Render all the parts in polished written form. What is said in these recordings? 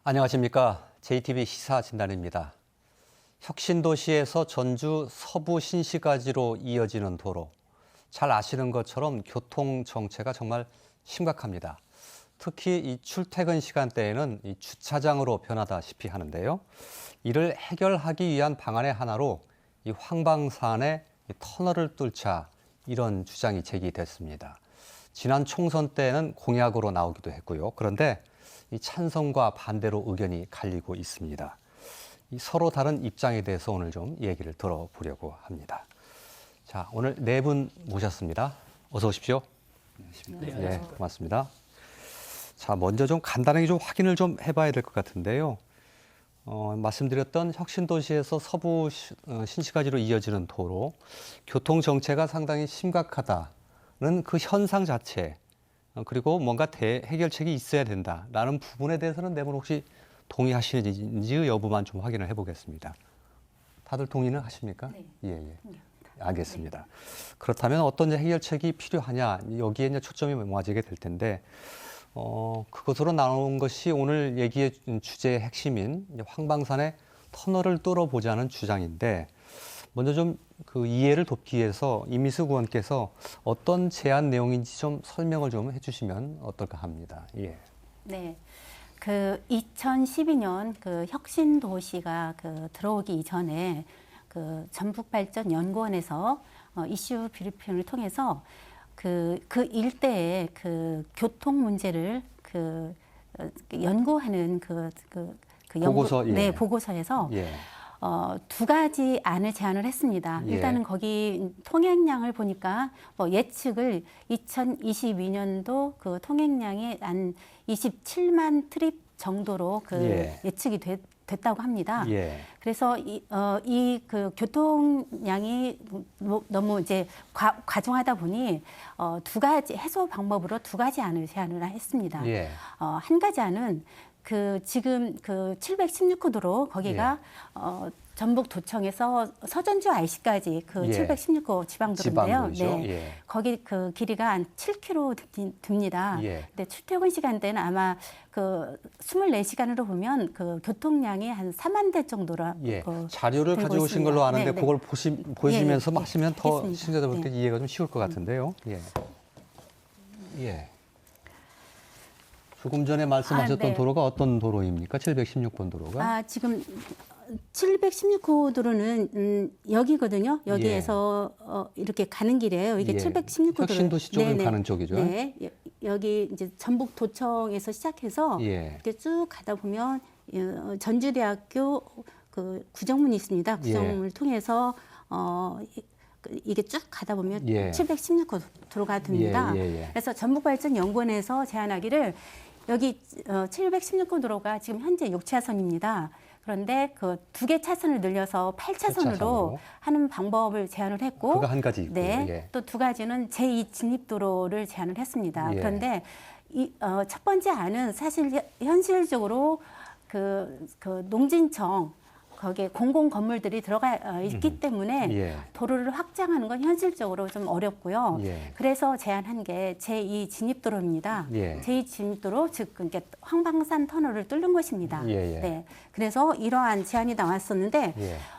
안녕하십니까. JTBC 시사진단입니다. 혁신도시에서 전주 서부 신시가지로 이어지는 도로. 잘 아시는 것처럼 교통 정체가 정말 심각합니다. 특히 이 출퇴근 시간대에는 이 주차장으로 변하다시피 하는데요. 이를 해결하기 위한 방안의 하나로 이 황방산에 이 터널을 뚫자 이런 주장이 제기됐습니다. 지난 총선 때는 공약으로 나오기도 했고요. 그런데 이 찬성과 반대로 의견이 갈리고 있습니다. 이 서로 다른 입장에 대해서 오늘 좀 얘기를 들어보려고 합니다. 자, 오늘 네 분 모셨습니다. 어서 오십시오. 네, 고맙습니다. 자, 먼저 좀 간단하게 좀 확인을 좀 해봐야 될 것 같은데요. 말씀드렸던 혁신도시에서 서부 신시가지로 이어지는 도로, 교통 정체가 상당히 심각하다는 그 현상 자체, 그리고 뭔가 해결책이 있어야 된다라는 부분에 대해서는 네 분 혹시 동의하시는지 여부만 좀 확인을 해보겠습니다. 다들 동의는 하십니까? 네. 예. 알겠습니다. 그렇다면 어떤 해결책이 필요하냐, 여기에 이제 초점이 모아지게 될 텐데, 그것으로 나온 것이 오늘 얘기의 주제의 핵심인 황방산의 터널을 뚫어보자는 주장인데, 먼저 좀 그 이해를 돕기 위해서 이미수 의원께서 어떤 제안 내용인지 좀 설명을 좀 해주시면 어떨까 합니다. 예. 네. 그 2012년 그 혁신도시가 들어오기 이전에 그 전북발전연구원에서 이슈 브리핑을 통해서 그 일대의 그 교통 문제를 연구하는 보고서, 예. 네, 보고서에서 예. 두 가지 안을 제안을 했습니다. 예. 일단은 거기 통행량을 보니까 예측을 2022년도 그 통행량이 한 27만 트립 정도로 예측이 됐다고 합니다. 예. 그래서 이 교통량이 너무 이제 과중하다 보니 두 가지 해소 방법으로 두 가지 안을 제안을 했습니다. 예. 한 가지 안은 지금 716호도로 거기가 전북도청에서 서전주 IC까지 716호 지방도로인데요. 네. 예. 거기 그 길이가 한 7km 됩니다. 예. 근데 출퇴근 시간대는 아마 24시간으로 보면 교통량이 한 4만 대 정도로 자료를 가져오신 있습니다. 걸로 아는데 네. 그걸 보시면서 하시면 더 알겠습니다. 시청자분들께 이해가 좀 쉬울 것 같은데요. 예. 조금 전에 말씀하셨던 네. 도로가 어떤 도로입니까? 716번 도로가? 지금 716호 도로는 여기거든요. 여기에서 이렇게 가는 길이에요. 이게 716호 도로. 혁신도시 쪽으로 가는 쪽이죠. 네. 여기 이제 전북도청에서 시작해서 이렇게 쭉 가다 보면 전주대학교 구정문이 있습니다. 구정문을 통해서 이게 쭉 가다 보면 716호 도로가 됩니다. 그래서 전북발전연구원에서 제안하기를 여기 716호 도로가 지금 현재 6차선입니다. 그런데 두 개 차선을 늘려서 8차선으로 하는 방법을 제안을 했고, 그거 한 가지 있고요. 네, 또 두 가지는 제2 진입도로를 제안을 했습니다. 그런데 첫 번째 안은 사실 현실적으로 농진청 거기에 공공 건물들이 들어가 있기 때문에 도로를 확장하는 건 현실적으로 좀 어렵고요. 그래서 제안한 게 제2 진입도로입니다. 제2 진입도로, 즉 그러니까 황방산 터널을 뚫는 것입니다. 네. 그래서 이러한 제안이 나왔었는데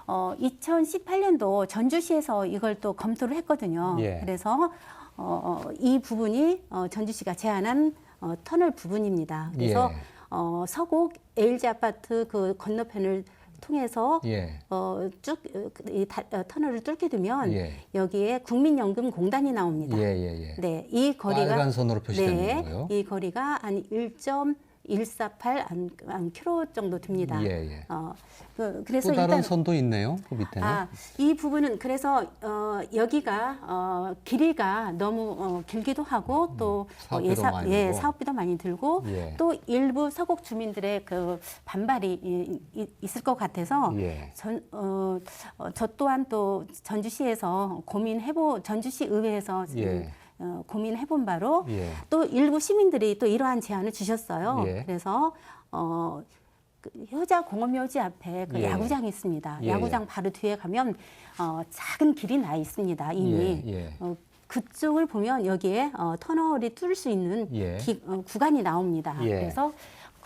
2018년도 전주시에서 이걸 또 검토를 했거든요. 그래서 이 부분이 전주시가 제안한 터널 부분입니다. 그래서 서곡 LG 아파트 건너편을 통해서 쭉 터널을 뚫게 되면 여기에 국민연금공단이 나옵니다. 네, 이 거리가 빨간 선으로 표시되는 거예요. 이 거리가 한 1.148 km 정도 됩니다. 그래서 또 다른 일단 선도 있네요. 그 밑에는. 이 부분은 그래서 여기가 길이가 너무 길기도 하고 또 사업비도 많이 들고 또 일부 서곡 주민들의 반발이 있을 것 같아서 저 또한 또 전주시에서 전주시 의회에서 고민해본 바로 또 일부 시민들이 또 이러한 제안을 주셨어요. 그래서 효자공업묘지 앞에 야구장이 있습니다. 야구장 바로 뒤에 가면 작은 길이 나 있습니다. 이미. 그쪽을 보면 여기에 터널이 뚫을 수 있는 구간이 나옵니다. 그래서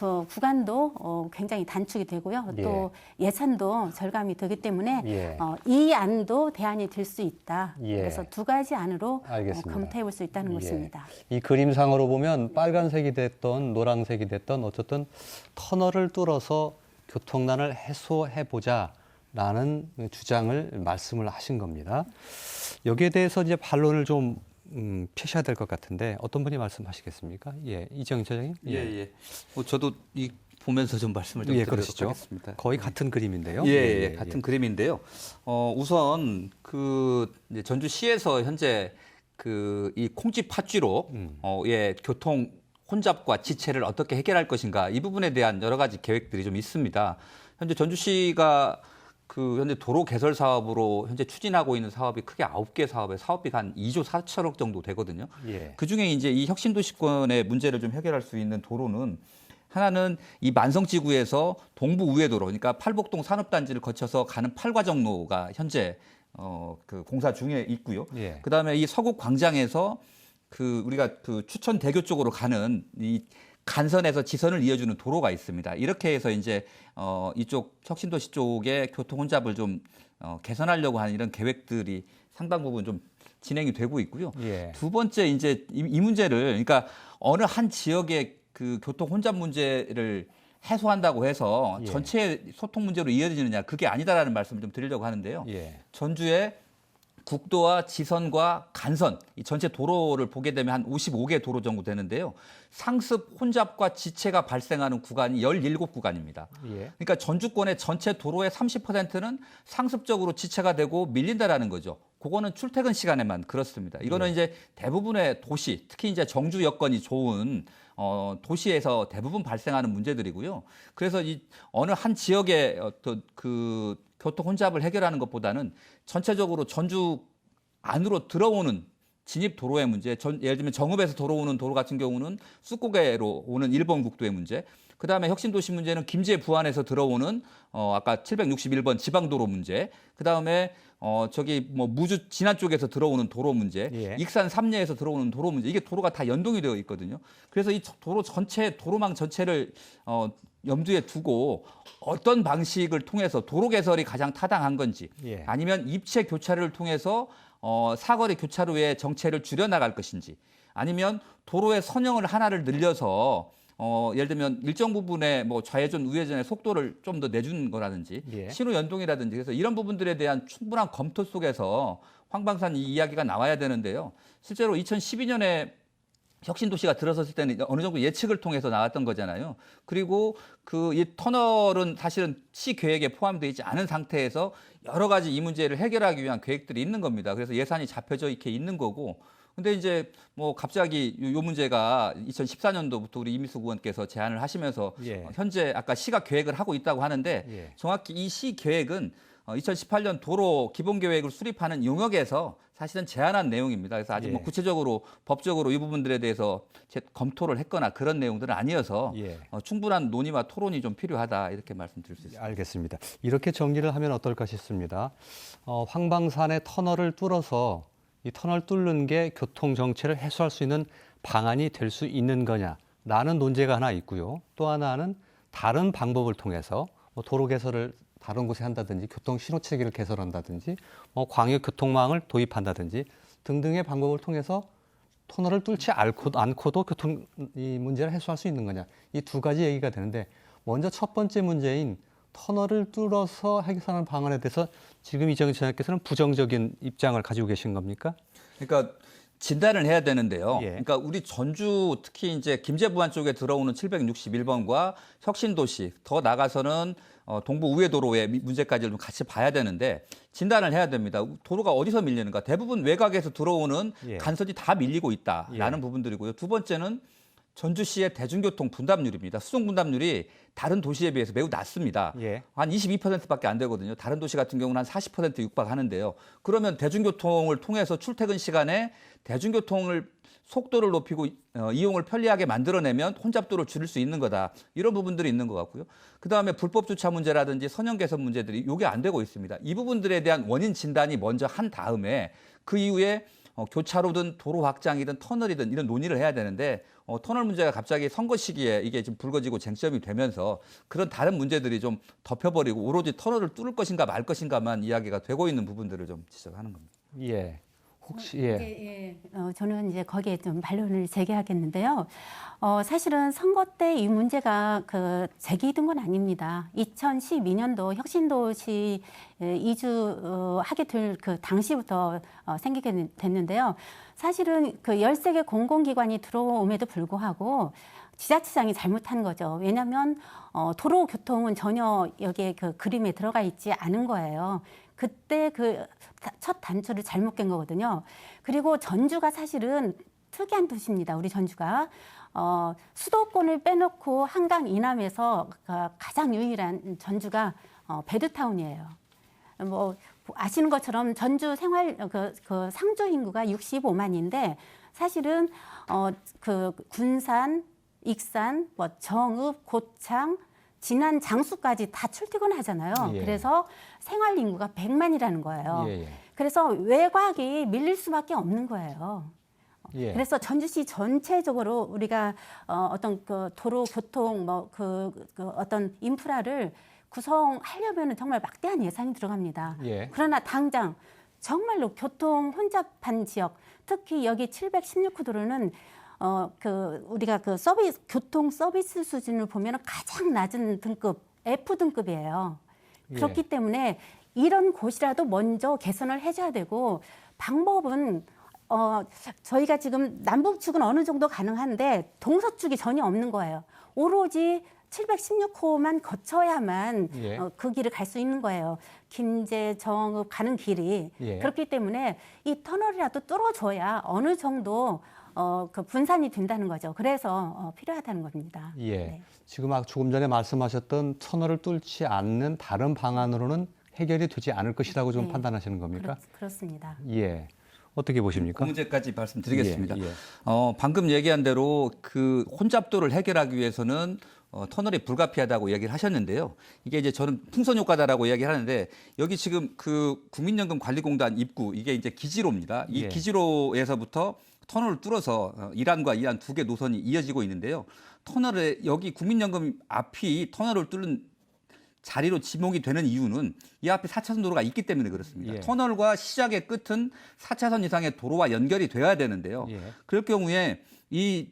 그 구간도 굉장히 단축이 되고요. 또 예산도 절감이 되기 때문에 이 안도 대안이 될 수 있다. 그래서 두 가지 안으로 검토해 볼 수 있다는 것입니다. 이 그림상으로 보면 빨간색이 됐던 노란색이 됐던 어쨌든 터널을 뚫어서 교통난을 해소해 보자라는 주장을 말씀을 하신 겁니다. 여기에 대해서 이제 반론을 좀 펴셔야 될 것 같은데 어떤 분이 말씀하시겠습니까? 예, 이정희 소장님. 뭐 저도 이 보면서 좀 말씀을 좀 드리도록 하겠습니다. 거의 같은 그림인데요. 같은 그림인데요. 우선 그 이제 전주시에서 현재 그 이 콩쥐 팥쥐로 교통 혼잡과 지체를 어떻게 해결할 것인가 이 부분에 대한 여러 가지 계획들이 좀 있습니다. 현재 전주시가 그 현재 도로 개설 사업으로 현재 추진하고 있는 사업이 크게 9개 사업에 사업비가 한 2조 4천억 정도 되거든요. 그중에 이제 이 혁신도시권의 문제를 좀 해결할 수 있는 도로는 하나는 이 만성지구에서 동부 우회도로, 그러니까 팔복동 산업단지를 거쳐서 가는 8과정로가 현재 그 공사 중에 있고요. 그다음에 이 서국광장에서 그 우리가 그 추천대교 쪽으로 가는 이 간선에서 지선을 이어주는 도로가 있습니다. 이렇게 해서 이제 이쪽 혁신도시 쪽의 교통 혼잡을 좀 개선하려고 하는 이런 계획들이 상당 부분 좀 진행이 되고 있고요. 두 번째 이제 이 문제를 그러니까 어느 한 지역의 그 교통 혼잡 문제를 해소한다고 해서 전체 소통 문제로 이어지느냐 그게 아니다라는 말씀을 좀 드리려고 하는데요. 전주에 국도와 지선과 간선, 이 전체 도로를 보게 되면 한 55개 도로 정도 되는데요. 상습 혼잡과 지체가 발생하는 구간이 17구간입니다. 그러니까 전주권의 전체 도로의 30%는 상습적으로 지체가 되고 밀린다라는 거죠. 그거는 출퇴근 시간에만 그렇습니다. 이거는 이제 대부분의 도시, 특히 이제 정주 여건이 좋은 도시에서 대부분 발생하는 문제들이고요. 그래서 이 어느 한 지역의 어떤 그 교통 혼잡을 해결하는 것보다는 전체적으로 전주 안으로 들어오는 진입 도로의 문제, 예를 들면 정읍에서 들어오는 도로 같은 경우는 쑥고개로 오는 일본 국도의 문제, 그다음에 혁신도시 문제는 김제 부안에서 들어오는 아까 761번 지방도로 문제, 그다음에 저기 뭐 무주 진안 쪽에서 들어오는 도로 문제, 익산 삼례에서 들어오는 도로 문제, 이게 도로가 다 연동이 되어 있거든요. 그래서 이 도로 전체 도로망 전체를 염두에 두고 어떤 방식을 통해서 도로 개설이 가장 타당한 건지 아니면 입체 교차로를 통해서 사거리 교차로의 정체를 줄여나갈 것인지 아니면 도로의 선형을 하나를 늘려서 예를 들면 일정 부분의 뭐 좌회전 우회전의 속도를 좀 더 내주는 거라든지 신호 연동이라든지 그래서 이런 부분들에 대한 충분한 검토 속에서 황방산 이 이야기가 나와야 되는데요. 실제로 2012년에 혁신도시가 들어섰을 때는 어느 정도 예측을 통해서 나왔던 거잖아요. 그리고 그 이 터널은 사실은 시 계획에 포함되어 있지 않은 상태에서 여러 가지 이 문제를 해결하기 위한 계획들이 있는 겁니다. 그래서 예산이 잡혀져 이렇게 있는 거고. 근데 이제 뭐 갑자기 요 문제가 2014년도부터 우리 이미숙 의원께서 제안을 하시면서 현재 아까 시가 계획을 하고 있다고 하는데 정확히 이 시 계획은 2018년 도로 기본계획을 수립하는 용역에서 사실은 제안한 내용입니다. 그래서 아직 뭐 구체적으로 법적으로 이 부분들에 대해서 검토를 했거나 그런 내용들은 아니어서 충분한 논의와 토론이 좀 필요하다 이렇게 말씀드릴 수 있습니다. 알겠습니다. 이렇게 정리를 하면 어떨까 싶습니다. 황방산의 터널을 뚫어서 이 터널 뚫는 게 교통 정체를 해소할 수 있는 방안이 될 수 있는 거냐라는 논제가 하나 있고요. 또 하나는 다른 방법을 통해서 뭐 도로 개설을 다른 곳에 한다든지 교통 신호 체계를 개설한다든지 광역 교통망을 도입한다든지 등등의 방법을 통해서 터널을 뚫지 않고도 교통 이 문제를 해소할 수 있는 거냐. 이 두 가지 얘기가 되는데 먼저 첫 번째 문제인 터널을 뚫어서 해결하는 방안에 대해서 지금 이정희 지사님께서는 부정적인 입장을 가지고 계신 겁니까? 그러니까 진단을 해야 되는데요. 그러니까 우리 전주 특히 이제 김제부안 쪽에 들어오는 761번과 혁신도시 더 나가서는 동부 우회도로의 문제까지 좀 같이 봐야 되는데 진단을 해야 됩니다. 도로가 어디서 밀리는가? 대부분 외곽에서 들어오는 간선이 다 밀리고 있다라는 부분들이고요. 두 번째는 전주시의 대중교통 분담률입니다. 수송 분담률이 다른 도시에 비해서 매우 낮습니다. 한 22%밖에 안 되거든요. 다른 도시 같은 경우는 한 40% 육박하는데요. 그러면 대중교통을 통해서 출퇴근 시간에 대중교통을 속도를 높이고 이용을 편리하게 만들어내면 혼잡도를 줄일 수 있는 거다. 이런 부분들이 있는 것 같고요. 그다음에 불법 주차 문제라든지 선형 개선 문제들이 이게 안 되고 있습니다. 이 부분들에 대한 원인 진단이 먼저 한 다음에 그 이후에 교차로든 도로 확장이든 터널이든 이런 논의를 해야 되는데 터널 문제가 갑자기 선거 시기에 이게 좀 불거지고 쟁점이 되면서 그런 다른 문제들이 좀 덮여버리고 오로지 터널을 뚫을 것인가 말 것인가만 이야기가 되고 있는 부분들을 좀 지적하는 겁니다. 예. 혹시 저는 이제 거기에 좀 반론을 제기하겠는데요. 사실은 선거 때 이 문제가 제기된 건 아닙니다. 2012년도 혁신도시 이주하게 될 그 당시부터 생기게 됐는데요. 사실은 그 13개 공공기관이 들어옴에도 불구하고 지자체장이 잘못한 거죠. 왜냐하면 도로교통은 전혀 여기에 그 그림에 들어가 있지 않은 거예요. 그때 그 첫 단추를 잘못 깬 거거든요. 그리고 전주가 사실은 특이한 도시입니다. 우리 전주가. 수도권을 빼놓고 한강 이남에서 가장 유일한 전주가 베드타운이에요. 뭐 아시는 것처럼 전주 생활 그 상주 인구가 65만인데 사실은 그 군산, 익산, 뭐 정읍, 고창, 진안, 장수까지 다 출퇴근하잖아요. 예. 그래서 생활 인구가 100만이라는 거예요. 예. 그래서 외곽이 밀릴 수밖에 없는 거예요. 예. 그래서 전주시 전체적으로 우리가 어떤 그 도로 교통 어떤 인프라를 구성하려면은 정말 막대한 예산이 들어갑니다. 예. 그러나 당장 정말로 교통 혼잡한 지역, 특히 여기 716호 도로는 우리가 교통 서비스 수준을 보면 가장 낮은 등급, F 등급이에요. 그렇기 예. 때문에 이런 곳이라도 먼저 개선을 해줘야 되고 방법은 저희가 지금 남북축은 어느 정도 가능한데 동서축이 전혀 없는 거예요. 오로지 716호만 거쳐야만 예. 그 길을 갈 수 있는 거예요. 김제, 정읍 가는 길이. 예. 그렇기 때문에 이 터널이라도 뚫어줘야 어느 정도 그 분산이 된다는 거죠. 그래서 필요하다는 겁니다. 예. 네. 지금 조금 전에 말씀하셨던 터널을 뚫지 않는 다른 방안으로는 해결이 되지 않을 것이라고 좀 네. 판단하시는 겁니까? 그렇습니다. 예. 어떻게 보십니까? 그 문제까지 말씀드리겠습니다. 예, 예. 방금 얘기한 대로 그 혼잡도를 해결하기 위해서는 터널이 불가피하다고 이야기를 하셨는데요. 이게 이제 저는 풍선 효과다라고 이야기를 하는데 여기 지금 그 국민연금관리공단 입구 이게 이제 기지로입니다. 이 예. 기지로에서부터 터널을 뚫어서 이란과 이란 두 개 노선이 이어지고 있는데요. 터널에 여기 국민연금 앞이 터널을 뚫는 자리로 지목이 되는 이유는 이 앞에 4차선 도로가 있기 때문에 그렇습니다. 예. 터널과 시작의 끝은 4차선 이상의 도로와 연결이 돼야 되는데요. 예. 그럴 경우에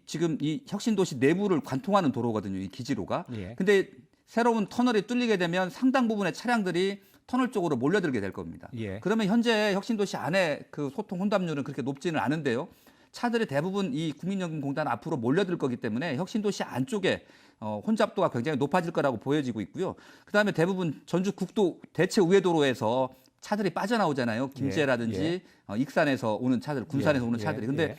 지금 이 혁신도시 내부를 관통하는 도로거든요. 이 기지로가. 예. 근데 새로운 터널이 뚫리게 되면 상당 부분의 차량들이 터널 쪽으로 몰려들게 될 겁니다. 예. 그러면 현재 혁신도시 안에 그 소통 혼잡률은 그렇게 높지는 않은데요. 차들이 대부분 이 국민연금공단 앞으로 몰려들 거기 때문에 혁신도시 안쪽에 혼잡도가 굉장히 높아질 거라고 보여지고 있고요. 그다음에 대부분 전주 국도 대체 우회도로에서 차들이 빠져나오잖아요. 김제라든지 익산에서 오는 차들, 군산에서 오는 차들이. 근데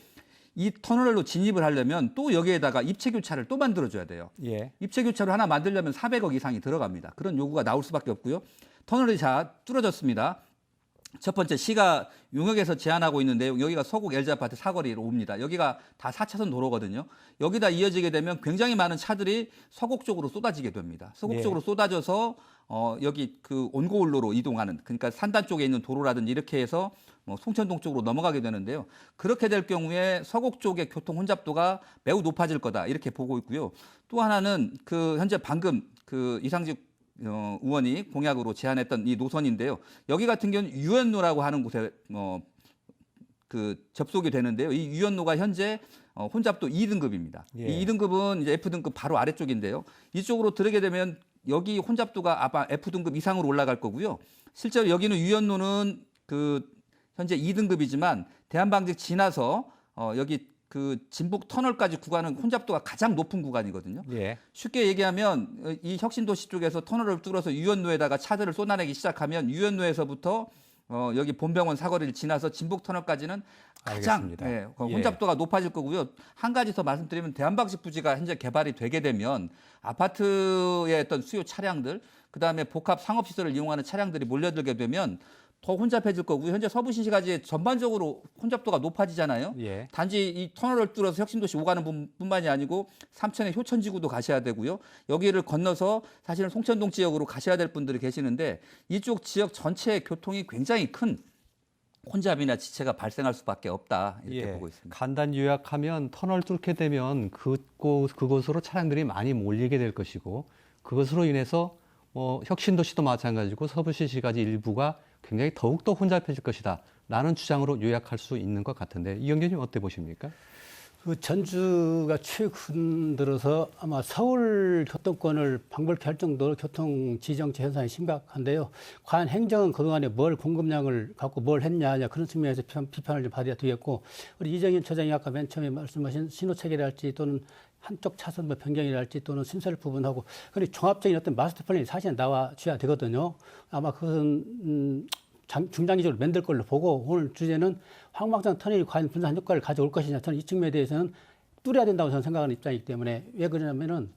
이 터널로 진입을 하려면 또 여기에다가 입체교차를 또 만들어줘야 돼요. 예. 입체교차를 하나 만들려면 400억 이상이 들어갑니다. 그런 요구가 나올 수밖에 없고요. 터널이 뚫어졌습니다. 첫 번째 시가 용역에서 제한하고 있는데요. 여기가 서곡 LG 아파트 사거리로 옵니다. 여기가 다 4차선 도로거든요. 여기다 이어지게 되면 굉장히 많은 차들이 서곡 쪽으로 쏟아지게 됩니다. 서곡 쪽으로 쏟아져서 여기 그 온고울로로 이동하는 그러니까 산단 쪽에 있는 도로라든지 이렇게 해서 송천동 쪽으로 넘어가게 되는데요. 그렇게 될 경우에 서곡 쪽의 교통 혼잡도가 매우 높아질 거다 이렇게 보고 있고요. 또 하나는 그 현재 방금 그 이상직 의원이 공약으로 제안했던 이 노선인데요. 여기 같은 경우는 유연로라고 하는 곳에 그 접속이 되는데요. 이 유연로가 현재 혼잡도 2등급입니다. 예. 이 2등급은 이제 F등급 바로 아래쪽인데요. 이쪽으로 들어게 되면 여기 혼잡도가 아마 F등급 이상으로 올라갈 거고요. 실제로 여기는 유연로는 그 현재 2등급이지만 대한방직 지나서 여기 그 진북 터널까지 구간은 혼잡도가 가장 높은 구간이거든요. 예. 쉽게 얘기하면 이 혁신도시 쪽에서 터널을 뚫어서 유연로에다가 차들을 쏟아내기 시작하면 유연로에서부터 여기 본병원 사거리를 지나서 진북 터널까지는 가장 알겠습니다. 혼잡도가 높아질 거고요. 한 가지 더 말씀드리면 대한방직 부지가 현재 개발이 되게 되면 아파트의 어떤 수요 차량들, 그다음에 복합 상업시설을 이용하는 차량들이 몰려들게 되면 더 혼잡해질 거고요. 현재 서부신시가지에 전반적으로 혼잡도가 높아지잖아요. 예. 단지 이 터널을 뚫어서 혁신도시 오가는 뿐만이 아니고 삼천의 효천지구도 가셔야 되고요. 여기를 건너서 사실은 송천동 지역으로 가셔야 될 분들이 계시는데 이쪽 지역 전체의 교통이 굉장히 큰 혼잡이나 지체가 발생할 수밖에 없다 이렇게 보고 있습니다. 간단히 요약하면 터널 뚫게 되면 그곳으로 차량들이 많이 몰리게 될 것이고 그것으로 인해서 혁신도시도 마찬가지고 서부시시까지 일부가 굉장히 더욱더 혼잡해질 것이다 라는 주장으로 요약할 수 있는 것 같은데 이영규 님 어떻게 보십니까? 그 전주가 최근 들어서 아마 서울 교통권을 방불케 할 정도로 교통 지정체 현상이 심각한데요. 과연 행정은 그동안에 뭘 공급량을 갖고 뭘 했냐 그런 측면에서 비판을 좀 받아야 되겠고 우리 이정현 처장이 아까 맨 처음에 말씀하신 신호체계랄지 또는 한쪽 차선 변경이랄지 또는 신설 부분하고 그리고 종합적인 어떤 마스터 플랜이 사실은 나와줘야 되거든요. 아마 그것은 중장기적으로 만들 걸로 보고 오늘 주제는 황방산 터널이 과연 분산 효과를 가져올 것이냐 저는 이 측면에 대해서는 뚫어야 된다고 저는 생각하는 입장이기 때문에 왜 그러냐면은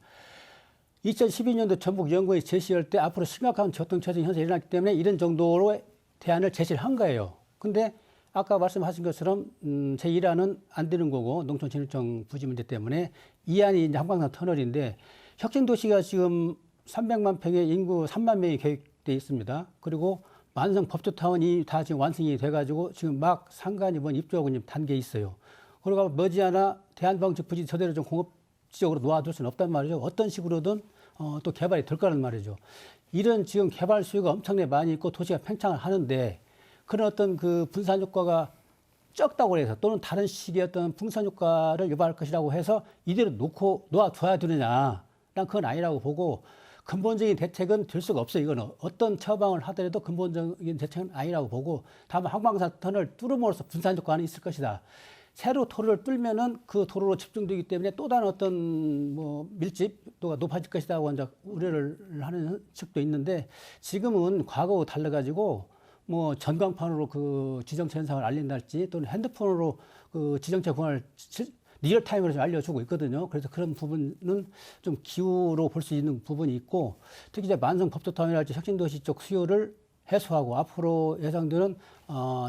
2012년도 전북 연구에 제시할 때 앞으로 심각한 교통체증 현상이 일어났기 때문에 이런 정도로 대안을 제시를 한 거예요. 근데 아까 말씀하신 것처럼 제1안은 안 되는 거고 농촌진흥청 부지 문제 때문에 2안이 이제 한방산 터널인데 혁신도시가 지금 300만 평의 인구 3만 명이 계획돼 있습니다. 그리고 완성 법조타운이 다 지금 완성이 돼가지고 지금 막 상가 이번 입주하고 지금 단계에 있어요. 그러고 머지않아 대한방직 부지 저대로 좀 공업지역으로 놓아둘 수는 없단 말이죠. 어떤 식으로든 또 개발이 될 거란 말이죠. 이런 지금 개발 수요가 엄청나게 많이 있고 도시가 팽창을 하는데 그런 어떤 그 분산 효과가 적다고 해서 또는 다른 식의 어떤 풍선 효과를 유발할 것이라고 해서 이대로 놓아줘야 되느냐. 난 그건 아니라고 보고 근본적인 대책은 될 수가 없어요. 이거는 어떤 처방을 하더라도 근본적인 대책은 아니라고 보고 다만 한방산 터널을 뚫음으로써 분산 효과는 있을 것이다. 새로 도로를 뚫면은 그 도로로 집중되기 때문에 또 다른 어떤 밀집도가 높아질 것이다고 이제 우려를 하는 측도 있는데 지금은 과거와 달라가지고 전광판으로 그 지정체 현상을 알린달지 또는 핸드폰으로 그 지정체 권한을 리얼타임으로 좀 알려주고 있거든요. 그래서 그런 부분은 좀 기후로 볼 수 있는 부분이 있고 특히 이제 만성 법조타운이랄지 혁신도시 쪽 수요를 해소하고 앞으로 예상되는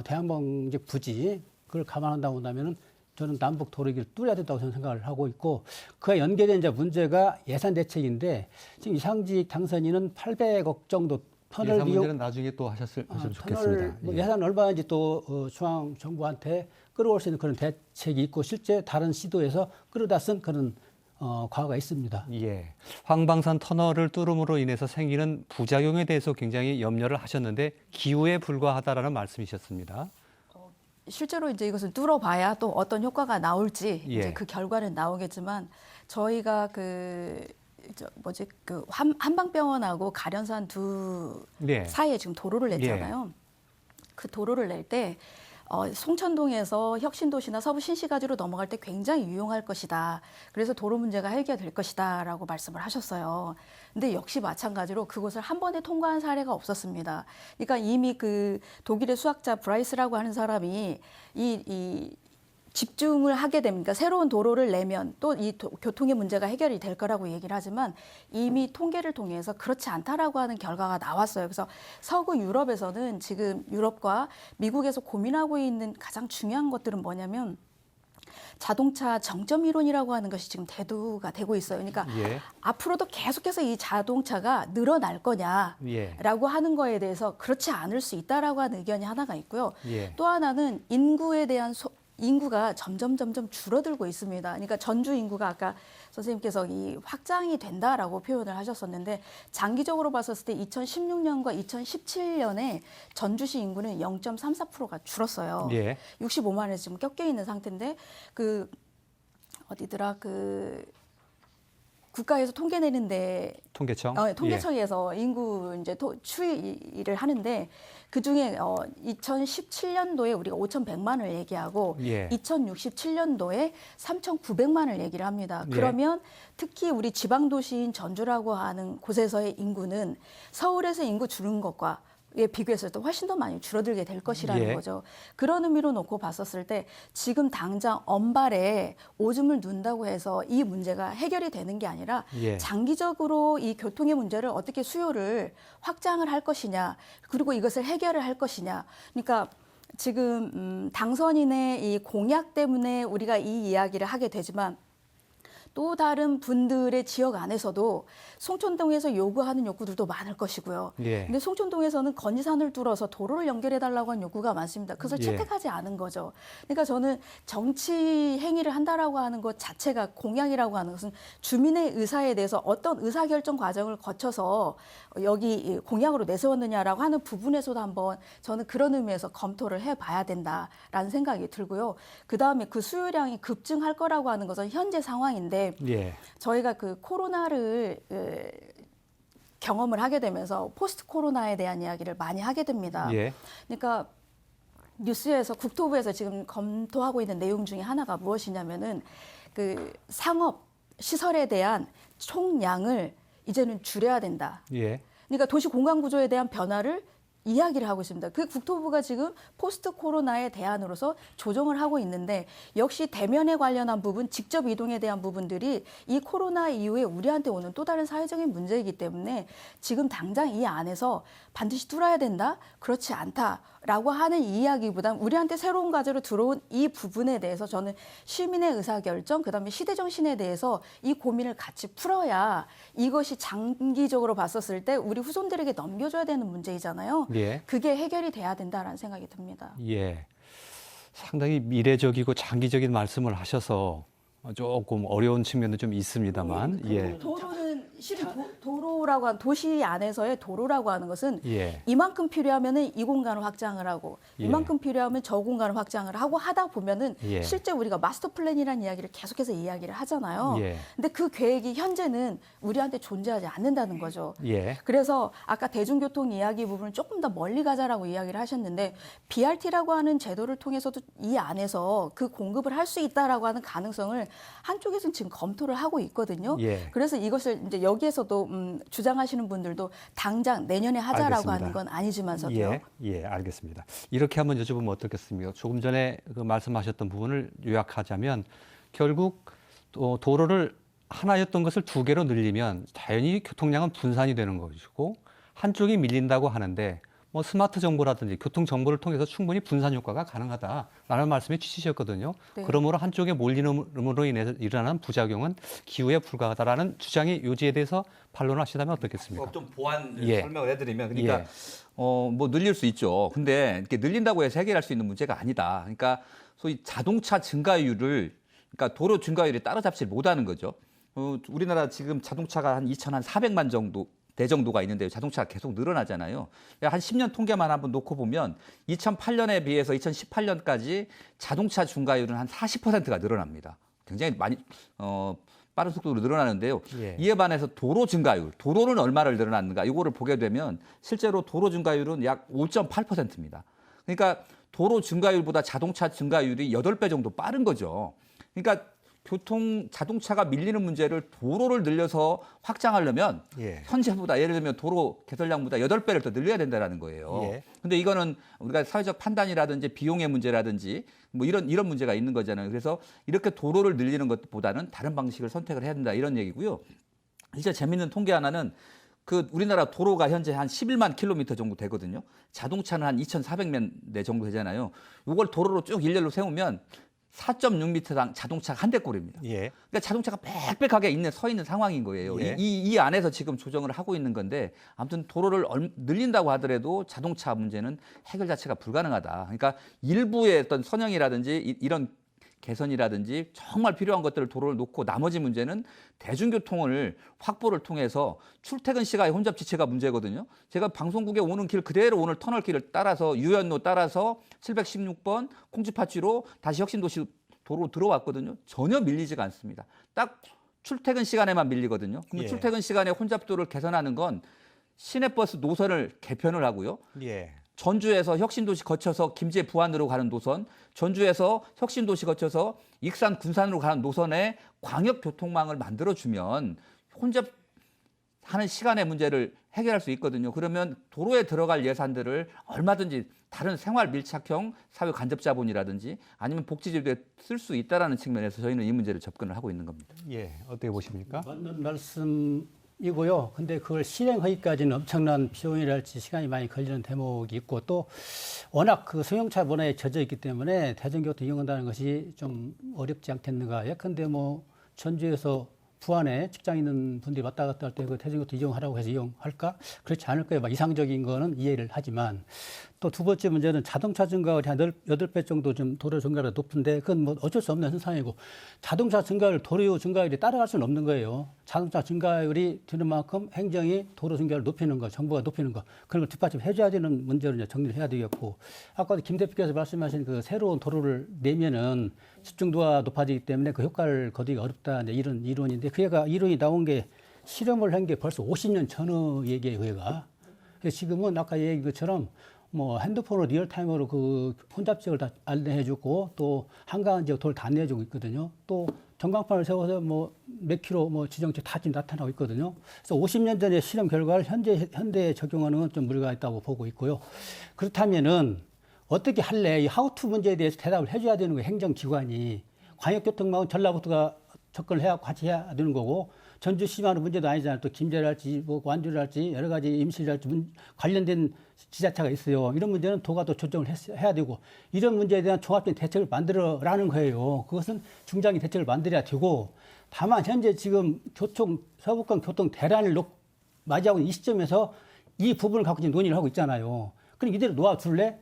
대한방직 부지 그걸 감안한다고 한다면은 저는 남북 도로길을 뚫어야 된다고 저는 생각을 하고 있고 그와 연계된 이제 문제가 예산 대책인데 지금 이상직 당선인은 800억 정도 터널 예산 비용 문제는 나중에 또 하셨으면 좋겠습니다. 터널 예산 얼마인지 또 중앙 정부한테 끌어올 수 있는 그런 대책이 있고 실제 다른 시도에서 끌어다 쓴 그런 과거가 있습니다. 예, 황방산 터널을 뚫음으로 인해서 생기는 부작용에 대해서 굉장히 염려를 하셨는데 기후에 불과하다라는 말씀이셨습니다. 실제로 이제 이것을 뚫어봐야 또 어떤 효과가 나올지 예. 이제 그 결과는 나오겠지만 저희가 한방병원하고 가련산 두 예. 사이에 지금 도로를 냈잖아요. 그 도로를 낼 때 송천동에서 혁신도시나 서부 신시가지로 넘어갈 때 굉장히 유용할 것이다. 그래서 도로 문제가 해결될 것이다라고 말씀을 하셨어요. 근데 역시 마찬가지로 그곳을 한 번에 통과한 사례가 없었습니다. 그러니까 이미 그 독일의 수학자 브라이스라고 하는 사람이 이 집중을 하게 됩니다. 새로운 도로를 내면 또 이 교통의 문제가 해결이 될 거라고 얘기를 하지만 이미 통계를 통해서 그렇지 않다라고 하는 결과가 나왔어요. 그래서 서구 유럽에서는 지금 유럽과 미국에서 고민하고 있는 가장 중요한 것들은 뭐냐면 자동차 정점 이론이라고 하는 것이 지금 대두가 되고 있어요. 그러니까 앞으로도 계속해서 이 자동차가 늘어날 거냐라고 하는 거에 대해서 그렇지 않을 수 있다라고 하는 의견이 하나가 있고요. 또 하나는 인구에 대한 인구가 점점 줄어들고 있습니다. 그러니까 전주 인구가 아까 선생님께서 이 확장이 된다라고 표현을 하셨었는데 장기적으로 봤었을 때 2016년과 2017년에 전주시 인구는 0.34%가 줄었어요. 65만에 지금 꺾여 있는 상태인데 그 어디더라 국가에서 통계 내는데 통계청? 통계청에서 인구 이제 추이를 하는데 그 중에 2017년도에 우리가 5,100만을 얘기하고 2067년도에 3,900만을 얘기를 합니다. 그러면 특히 우리 지방 도시인 전주라고 하는 곳에서의 인구는 서울에서 인구 줄은 것과 비교했을 때 훨씬 더 많이 줄어들게 될 것이라는 거죠. 그런 의미로 놓고 봤었을 때 지금 당장 언발에 오줌을 눈다고 해서 이 문제가 해결이 되는 게 아니라 장기적으로 이 교통의 문제를 어떻게 수요를 확장을 할 것이냐 그리고 이것을 해결을 할 것이냐. 그러니까 지금 당선인의 이 공약 때문에 우리가 이 이야기를 하게 되지만 또 다른 분들의 지역 안에서도 송천동에서 요구하는 욕구들도 많을 것이고요. 예. 근데 송천동에서는 건지산을 뚫어서 도로를 연결해달라고 한 요구가 많습니다. 그것을 예. 채택하지 않은 거죠. 그러니까 저는 정치 행위를 한다라고 하는 것 자체가 공약이라고 하는 것은 주민의 의사에 대해서 어떤 의사결정 과정을 거쳐서 여기 공약으로 내세웠느냐라고 하는 부분에서도 한번 저는 그런 의미에서 검토를 해봐야 된다라는 생각이 들고요. 그다음에 그 수요량이 급증할 거라고 하는 것은 현재 상황인데 예. 저희가 그 코로나를 경험을 하게 되면서 포스트 코로나에 대한 이야기를 많이 하게 됩니다. 예. 그러니까 뉴스에서 국토부에서 지금 검토하고 있는 내용 중에 하나가 무엇이냐면은 그 상업 시설에 대한 총량을 이제는 줄여야 된다. 예. 그러니까 도시 공간 구조에 대한 변화를 이야기를 하고 있습니다. 그 국토부가 지금 포스트 코로나의 대안으로서 조정을 하고 있는데 역시 대면에 관련한 부분, 직접 이동에 대한 부분들이 이 코로나 이후에 우리한테 오는 또 다른 사회적인 문제이기 때문에 지금 당장 이 안에서 반드시 뚫어야 된다? 그렇지 않다라고 하는 이야기보단 우리한테 새로운 과제로 들어온 이 부분에 대해서 저는 시민의 의사결정, 그다음에 시대정신에 대해서 이 고민을 같이 풀어야 이것이 장기적으로 봤었을 때 우리 후손들에게 넘겨줘야 되는 문제이잖아요. 예. 그게 해결이 돼야 된다라는 생각이 듭니다. 예. 상당히 미래적이고 장기적인 말씀을 하셔서 조금 어려운 측면도 좀 있습니다만, 예. 도로는 실은 도로라고 하는 도시 안에서의 도로라고 하는 것은 예. 이만큼 필요하면은 이 공간을 확장을 하고 예. 이만큼 필요하면 저 공간을 확장을 하고 하다 보면은 예. 실제 우리가 마스터 플랜이라는 이야기를 계속해서 이야기를 하잖아요. 예. 근데 그 계획이 현재는 우리한테 존재하지 않는다는 거죠. 예. 그래서 아까 대중교통 이야기 부분을 조금 더 멀리 가자라고 이야기를 하셨는데 BRT라고 하는 제도를 통해서도 이 안에서 그 공급을 할 수 있다라고 하는 가능성을 한쪽에서는 지금 검토를 하고 있거든요. 예. 그래서 이것을 이제 여기에서도 주장하시는 분들도 당장 내년에 하자라고 알겠습니다. 하는 건 아니지만서도요. 예, 예, 알겠습니다. 이렇게 한번 여쭤보면 어떻겠습니까? 조금 전에 그 말씀하셨던 부분을 요약하자면 결국 도로를 하나였던 것을 두 개로 늘리면 자연히 교통량은 분산이 되는 것이고 한쪽이 밀린다고 하는데 뭐 스마트 정보라든지 교통 정보를 통해서 충분히 분산 효과가 가능하다라는 말씀이 취지셨거든요. 네. 그러므로 한쪽에 몰림으로 인해서 일어나는 부작용은 기후에 불과하다라는 주장이 요지에 대해서 반론을 하시다면 어떻겠습니까? 좀 보완 예. 설명을 해드리면 그러니까 예. 뭐 늘릴 수 있죠. 근데 이렇게 늘린다고 해서 해결할 수 있는 문제가 아니다. 그러니까 소위 자동차 증가율을 그러니까 도로 증가율이 따라잡지 못하는 거죠. 우리나라 지금 자동차가 한 2,400만 정도 대 정도가 있는데 자동차가 계속 늘어나잖아요. 한 10년 통계만 한번 놓고 보면 2008년에 비해서 2018년까지 자동차 중가율은 한 40%가 늘어납니다. 굉장히 많이 빠른 속도로 늘어나는데요. 예. 이에 반해서 도로 증가율, 도로는 얼마를 늘어났는가 이거를 보게 되면 실제로 도로 증가율은 약 5.8%입니다. 그러니까 도로 증가율보다 자동차 증가율이 8배 정도 빠른 거죠. 그러니까 자동차가 밀리는 문제를 도로를 늘려서 확장하려면 예. 현재보다 예를 들면 도로 개설량보다 8배를 더 늘려야 된다는 거예요. 예. 근데 이거는 우리가 사회적 판단이라든지 비용의 문제라든지 뭐 이런 문제가 있는 거잖아요. 그래서 이렇게 도로를 늘리는 것보다는 다른 방식을 선택을 해야 된다 이런 얘기고요. 진짜 재밌는 통계 하나는 우리나라 도로가 현재 한 11만 킬로미터 정도 되거든요. 자동차는 한 2,400만 대 정도 되잖아요. 이걸 도로로 쭉 일렬로 세우면 4.6m당 자동차가 한 대꼴입니다. 예. 그러니까 자동차가 빽빽하게 서 있는 상황인 거예요. 예. 이 안에서 지금 조정을 하고 있는 건데 아무튼 도로를 늘린다고 하더라도 자동차 문제는 해결 자체가 불가능하다. 그러니까 일부의 어떤 선형이라든지 이런 개선이라든지 정말 필요한 것들을 도로를 놓고 나머지 문제는 대중교통을 확보를 통해서 출퇴근 시간의 혼잡 지체가 문제거든요. 제가 방송국에 오는 길 그대로 오늘 터널길을 따라서 유연로 따라서 716번 콩지파취로 다시 혁신도시 도로 들어왔거든요. 전혀 밀리지가 않습니다. 딱 출퇴근 시간에만 밀리거든요. 그럼 예. 출퇴근 시간에 혼잡도를 개선하는 건 시내버스 노선을 개편을 하고요. 예. 전주에서 혁신도시 거쳐서 김제 부안으로 가는 노선, 전주에서 혁신도시 거쳐서 익산 군산으로 가는 노선에 광역교통망을 만들어주면 혼잡하는 시간의 문제를 해결할 수 있거든요. 그러면 도로에 들어갈 예산들을 얼마든지 다른 생활 밀착형 사회 간접 자본이라든지 아니면 복지제도에 쓸 수 있다라는 측면에서 저희는 이 문제를 접근을 하고 있는 겁니다. 예. 어떻게 보십니까? 맞는 말씀이고요. 근데 그걸 실행하기까지는 엄청난 비용이랄지 시간이 많이 걸리는 대목이 있고 또 워낙 그 승용차 문화에 젖어 있기 때문에 대중교통 이용한다는 것이 좀 어렵지 않겠는가. 예컨대 뭐 전주에서 부안에 직장 있는 분들이 왔다 갔다 할 때 그 대중교통 이용하라고 해서 이용할까? 그렇지 않을 거예요. 막 이상적인 거는 이해를 하지만 또 두 번째 문제는 자동차 증가율이 한 8배 정도 좀 도로 증가율이 높은데 그건 뭐 어쩔 수 없는 현상이고 자동차 증가율, 도로 증가율이 따라갈 수는 없는 거예요. 자동차 증가율이 되는 만큼 행정이 도로 증가율을 높이는 거, 정부가 높이는 거 그런 걸 뒷받침해줘야 되는 문제를 이제 정리를 해야 되겠고 아까도 김 대표께서 말씀하신 그 새로운 도로를 내면은 집중도가 높아지기 때문에 그 효과를 거두기가 어렵다 이런 이론인데 그 이론이 나온 게 실험을 한 게 벌써 50년 전의 얘기예요, 그가. 그래서 지금은 아까 얘기한 것처럼 뭐 핸드폰으로 리얼타임으로 그 혼잡 지역을 다 안내해주고 또 한가한 지역 도를 다 안내해주고 있거든요. 또 전광판을 세워서 뭐 몇 킬로 뭐 지정체 다 지금 나타나고 있거든요. 그래서 50년 전의 실험 결과를 현대에 적용하는 건 좀 무리가 있다고 보고 있고요. 그렇다면은 어떻게 할래? 이 하우투 문제에 대해서 대답을 해줘야 되는 거예요. 행정기관이. 광역교통망은 전라북도가 접근을 해야 같이 해야 되는 거고 전주시만의 문제도 아니잖아요. 또 김제랄지 뭐 완주랄지 여러 가지 임실랄지 관련된 지자체가 있어요. 이런 문제는 도가 또 조정을 해야 되고 이런 문제에 대한 종합적인 대책을 만들어라는 거예요. 그것은 중장기 대책을 만들어야 되고 다만 현재 지금 서북권 교통 대란을 맞이하고 있는 이 시점에서 이 부분을 갖고 지금 논의를 하고 있잖아요. 그럼 이대로 놓아둘래?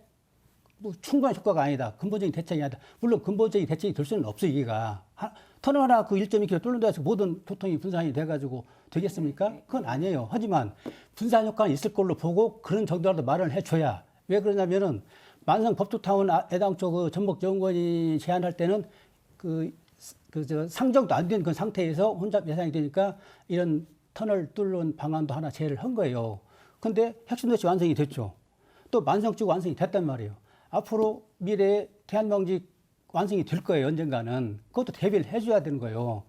뭐 충분한 효과가 아니다. 근본적인 대책이 아니다. 물론 근본적인 대책이 될 수는 없어요. 이게가. 터널 하나 그 1.2km 뚫는다 해서 모든 교통이 분산이 돼가지고 되겠습니까? 그건 아니에요. 하지만 분산 효과는 있을 걸로 보고 그런 정도라도 말을 해줘야. 왜 그러냐면은 만성 법도타운 애당초 그 전북정원이 제안할 때는 상정도 안 된 그 상태에서 혼잡 예상이 되니까 이런 터널 뚫는 방안도 하나 제외를 한 거예요. 근데 혁신도시 완성이 됐죠. 또 만성지구 완성이 됐단 말이에요. 앞으로 미래에 대한방지 완성이 될 거예요. 언젠가는. 그것도 대비를 해줘야 되는 거예요.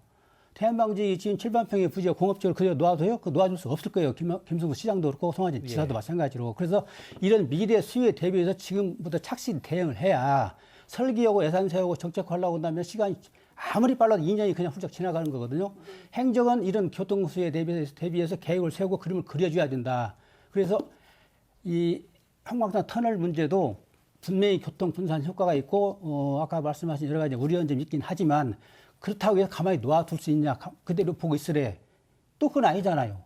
대한방지 지금 7만평의 부지가 공업지를 그대로 놓아둬요? 그 놓아줄 수 없을 거예요. 김승수 시장도 그렇고 송환진 지사도 마찬가지로. 그래서 이런 미래 수요에 대비해서 지금부터 착실히 대응을 해야 설계하고 예산 세우고 정책하려고 한다면 시간이 아무리 빨라도 2년이 그냥 훌쩍 지나가는 거거든요. 행정은 이런 교통수요에 대비해서 계획을 세우고 그림을 그려줘야 된다. 그래서 이 한광산 터널 문제도 분명히 교통 분산 효과가 있고 아까 말씀하신 여러 가지 우려는 좀 있긴 하지만 그렇다고 해서 가만히 놓아둘 수 있냐 그대로 보고 있으래 또 그건 아니잖아요.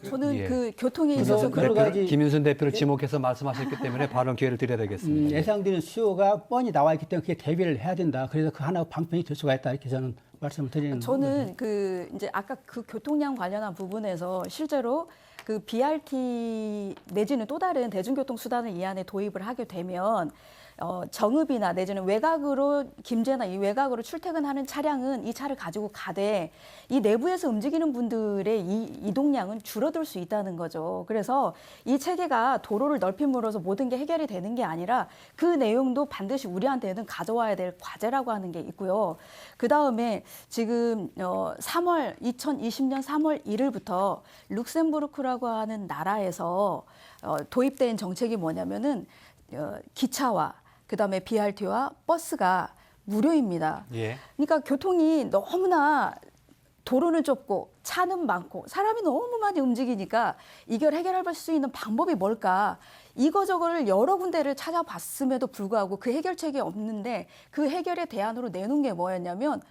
저는 그 교통에 있어서 여러 가지 김윤순 대표를 지목해서 말씀하셨기 때문에 발언 기회를 드려야 되겠습니다. 예상되는 수요가 뻔히 나와 있기 때문에 그게 대비를 해야 된다. 그래서 그 하나 방편이 될 수가 있다 이렇게 저는 말씀을 드리는 거죠. 저는 그 이제 아까 그 교통량 관련한 부분에서 실제로 그 BRT 내지는 또 다른 대중교통 수단을 이 안에 도입을 하게 되면 정읍이나 내지는 외곽으로 김제나 이 외곽으로 출퇴근하는 차량은 이 차를 가지고 가되 이 내부에서 움직이는 분들의 이 이동량은 줄어들 수 있다는 거죠. 그래서 이 체계가 도로를 넓힘으로써 모든 게 해결이 되는 게 아니라 그 내용도 반드시 우리한테는 가져와야 될 과제라고 하는 게 있고요. 그 다음에 지금 2020년 3월 1일부터 룩셈부르크라고 하는 나라에서 도입된 정책이 뭐냐면은 기차와 그다음에 BRT와 버스가 무료입니다. 예. 그러니까 교통이 너무나 도로는 좁고 차는 많고 사람이 너무 많이 움직이니까 이걸 해결할 수 있는 방법이 뭘까? 이거저거를 여러 군데를 찾아봤음에도 불구하고 그 해결책이 없는데 그 해결의 대안으로 내놓은 게 뭐였냐면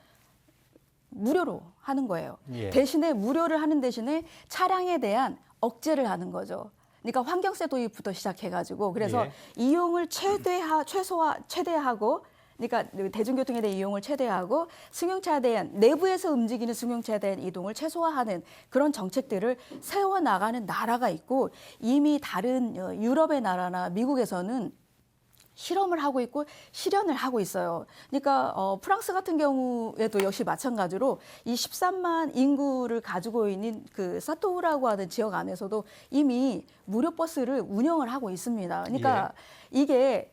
무료로 하는 거예요. 예. 대신에 무료를 하는 대신에 차량에 대한 억제를 하는 거죠. 그러니까 환경세 도입부터 시작해가지고 그래서 예. 이용을 최대하고 그러니까 대중교통에 대한 이용을 최대하고 승용차에 대한 내부에서 움직이는 승용차에 대한 이동을 최소화하는 그런 정책들을 세워나가는 나라가 있고 이미 다른 유럽의 나라나 미국에서는 실험을 하고 있고 실현을 하고 있어요. 그러니까 프랑스 같은 경우에도 역시 마찬가지로 이 13만 인구를 가지고 있는 그 사토우라고 하는 지역 안에서도 이미 무료 버스를 운영을 하고 있습니다. 그러니까 이게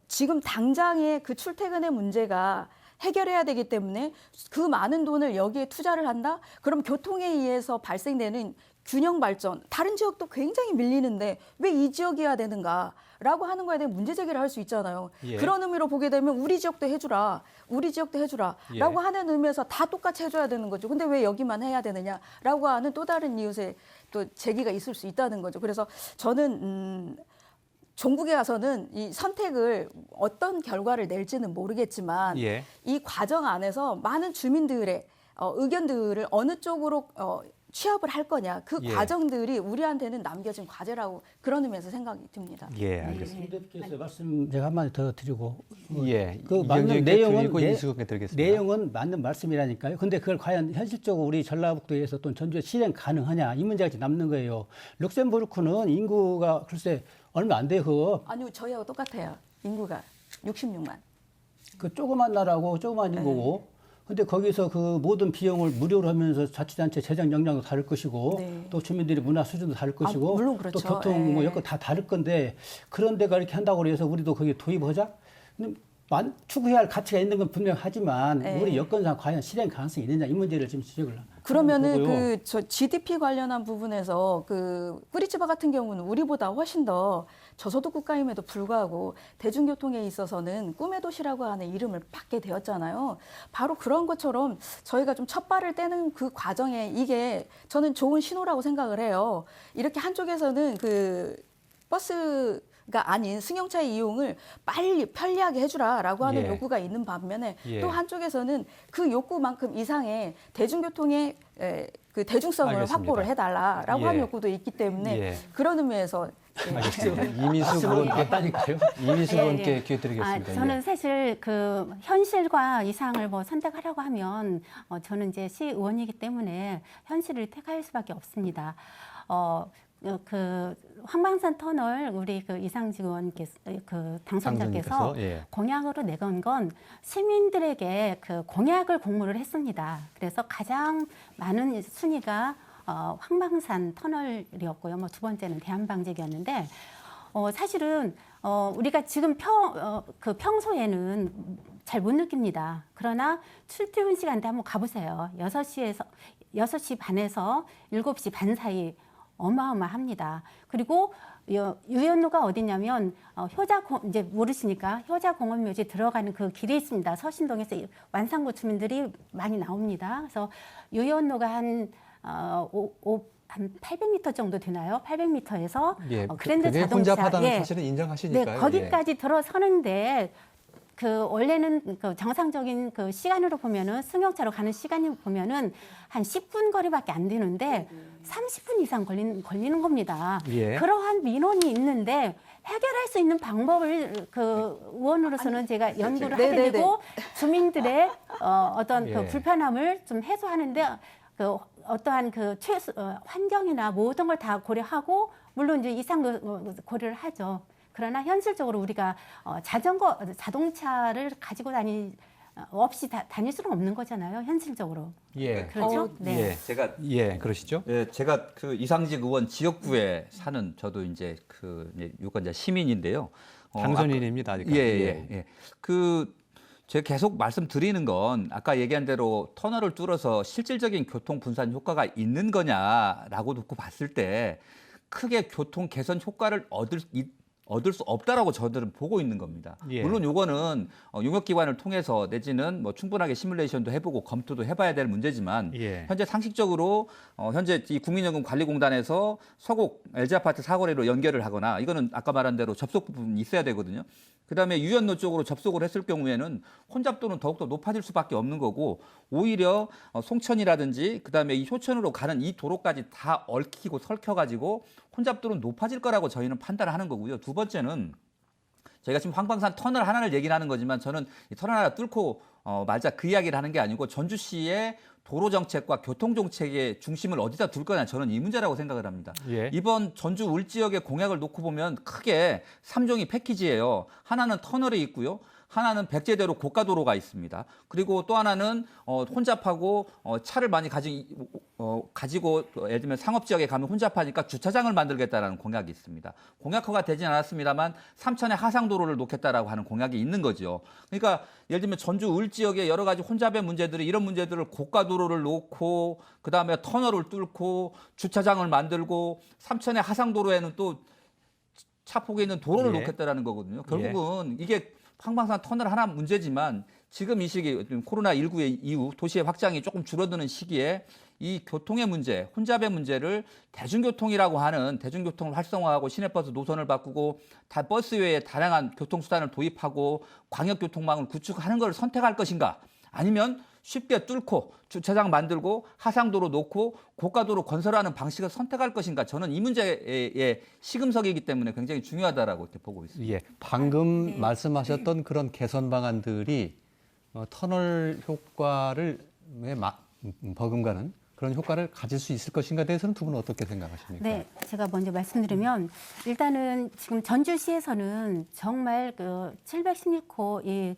지금 당장의 그 출퇴근의 문제가 해결해야 되기 때문에 그 많은 돈을 여기에 투자를 한다? 그럼 교통에 의해서 발생되는 균형 발전, 다른 지역도 굉장히 밀리는데 왜 이 지역이어야 되는가라고 하는 거에 대한 문제 제기를 할 수 있잖아요. 예. 그런 의미로 보게 되면 우리 지역도 해주라, 우리 지역도 해주라라고 하는 의미에서 다 똑같이 해줘야 되는 거죠. 근데 왜 여기만 해야 되느냐라고 하는 또 다른 이웃의 또 제기가 있을 수 있다는 거죠. 그래서 저는 종국에 가서는 이 선택을 어떤 결과를 낼지는 모르겠지만 예. 이 과정 안에서 많은 주민들의 의견들을 어느 쪽으로 취합을 할 거냐 그 예. 과정들이 우리한테는 남겨진 과제라고 그런 의미에서 생각이 듭니다. 예, 알겠습니다. 대표께서 말씀 제가 한마디 더 드리고 예. 그 맞는 드리겠습니다. 내용은 맞는 말씀이라니까요. 근데 그걸 과연 현실적으로 우리 전라북도에서 또 전주에 실행 가능하냐 이 문제가 지금 남는 거예요. 룩셈부르크는 인구가 글쎄 얼마 안 돼요. 그거 아니요, 저희하고 똑같아요. 인구가 66만. 그 조그만 나라고 조그만 인구고. 근데 거기서 그 모든 비용을 무료로 하면서 자치단체 재정 역량도 다를 것이고 네. 또 주민들이 문화 수준도 다를 것이고 물론 그렇죠. 또 교통 뭐 여건 다 다를 건데 그런 데가 이렇게 한다고 해서 우리도 거기에 도입하자? 근데 추구해야 할 가치가 있는 건 분명하지만 우리 여건상 과연 실행 가능성이 있느냐 이 문제를 지금 지적을 그러면은 저 GDP 관련한 부분에서 그 꾸리치바 같은 경우는 우리보다 훨씬 더 저소득 국가임에도 불구하고 대중교통에 있어서는 꿈의 도시라고 하는 이름을 받게 되었잖아요. 바로 그런 것처럼 저희가 좀 첫 발을 떼는 그 과정에 이게 저는 좋은 신호라고 생각을 해요. 이렇게 한쪽에서는 그 버스가 아닌 승용차의 이용을 빨리 편리하게 해주라라고 하는 예. 요구가 있는 반면에 예. 또 한쪽에서는 그 요구만큼 이상의 대중교통의 그 대중성을 알겠습니다. 확보를 해달라라고 예. 하는 요구도 있기 때문에 예. 그런 의미에서 이민수 의원께 맞다니까요. 이민수 예, 의원께 예. 기회 드리겠습니다. 저는 사실 그 현실과 이상을 뭐 선택하라고 하면 저는 이제 시의원이기 때문에 현실을 택할 수밖에 없습니다. 그 황방산 터널 우리 그 이상직 의원께서 그 당선자께서 예. 공약으로 내건 건 시민들에게 그 공약을 공모를 했습니다. 그래서 가장 많은 순위가 황방산 터널이었고요. 뭐 두 번째는 대한방직이었는데 사실은 우리가 지금 평소에는 잘 못 느낍니다. 그러나 출퇴근 시간대 한번 가보세요. 6시 반에서 7시 반 사이 어마어마합니다. 그리고 유연로가 어디냐면 이제 모르시니까 효자공원묘지 들어가는 그 길이 있습니다. 서신동에서 완산구 주민들이 많이 나옵니다. 그래서 유연로가 한 800m 정도 되나요? 800m에서 예. 그랜드 그게 자동차 혼잡하다는 사실은 인정하시니까요. 네, 거기까지 들어서는데 그 원래는 그 정상적인 그 시간으로 보면은 승용차로 가는 시간이 보면은 한 10분 거리밖에 안 되는데 30분 이상 걸리는 겁니다. 예. 그러한 민원이 있는데 해결할 수 있는 방법을 그 의원으로서는 제가 연구를 하게 네네네. 되고 주민들의 어떤 예. 그 불편함을 좀 해소하는데 그 어떠한 그 환경이나 모든 걸 다 고려하고 물론 이제 이상도 고려를 하죠. 그러나 현실적으로 우리가 자동차를 가지고 없이 다닐 수는 없는 거잖아요. 현실적으로. 예. 그렇죠? 네. 예. 제가 그러시죠? 예, 제가 그 이상직 의원 지역구에 사는 저도 이제 그 유권자 시민인데요. 당선인입니다. 아직까지. 예. 제가 계속 말씀드리는 건 아까 얘기한 대로 터널을 뚫어서 실질적인 교통 분산 효과가 있는 거냐라고 놓고 봤을 때 크게 교통 개선 효과를 얻을 수 없다라고 저들은 보고 있는 겁니다. 예. 물론 요거는 용역기관을 통해서 내지는 뭐 충분하게 시뮬레이션도 해보고 검토도 해봐야 될 문제지만 예. 현재 상식적으로 현재 이 국민연금관리공단에서 서곡 LG아파트 사거리로 연결을 하거나 이거는 아까 말한 대로 접속 부분이 있어야 되거든요. 그다음에 유연로 쪽으로 접속을 했을 경우에는 혼잡도는 더욱더 높아질 수밖에 없는 거고 오히려 송천이라든지 그다음에 이 효천으로 가는 이 도로까지 다 얽히고 설켜가지고 혼잡도는 높아질 거라고 저희는 판단을 하는 거고요. 두 번째는 저희가 지금 황방산 터널 하나를 얘기를 하는 거지만 저는 이 터널 하나 뚫고 말자 그 이야기를 하는 게 아니고 전주시의 도로 정책과 교통 정책의 중심을 어디다 둘 거냐 저는 이 문제라고 생각을 합니다. 예. 이번 전주 울 지역의 공약을 놓고 보면 크게 3종이 패키지예요. 하나는 터널이 있고요. 하나는 백제대로 고가도로가 있습니다. 그리고 또 하나는 혼잡하고 차를 많이 가지고 예를 들면 상업지역에 가면 혼잡하니까 주차장을 만들겠다라는 공약이 있습니다. 공약화가 되진 않았습니다만 삼천의 하상도로를 놓겠다라고 하는 공약이 있는 거죠. 그러니까 예를 들면 전주 을 지역의 여러 가지 혼잡의 문제들이 이런 문제들을 고가도로를 놓고 그다음에 터널을 뚫고 주차장을 만들고 삼천의 하상도로에는 또 차폭에 있는 도로를 예. 놓겠다라는 거거든요. 결국은 이게 황방산 터널 하나 문제지만 지금 이 시기 코로나19의 이후 도시의 확장이 조금 줄어드는 시기에 이 교통의 문제, 혼잡의 문제를 대중교통이라고 하는 대중교통을 활성화하고 시내버스 노선을 바꾸고 버스 외에 다양한 교통수단을 도입하고 광역교통망을 구축하는 걸 선택할 것인가? 아니면 쉽게 뚫고 주차장 만들고 하상도로 놓고 고가도로 건설하는 방식을 선택할 것인가? 저는 이 문제의 시금석이기 때문에 굉장히 중요하다라고 이렇게 보고 있습니다. 예, 방금 말씀하셨던 그런 개선 방안들이 터널 효과를 버금가는 그런 효과를 가질 수 있을 것인가에 대해서는 두 분은 어떻게 생각하십니까? 네, 제가 먼저 말씀드리면 일단은 지금 전주시에서는 정말 그 716호 이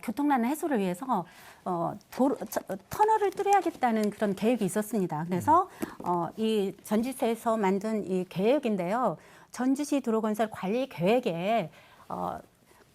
교통난 해소를 위해서 터널을 뚫어야겠다는 그런 계획이 있었습니다. 그래서 이 전주시에서 만든 이 계획인데요. 전주시 도로건설 관리 계획에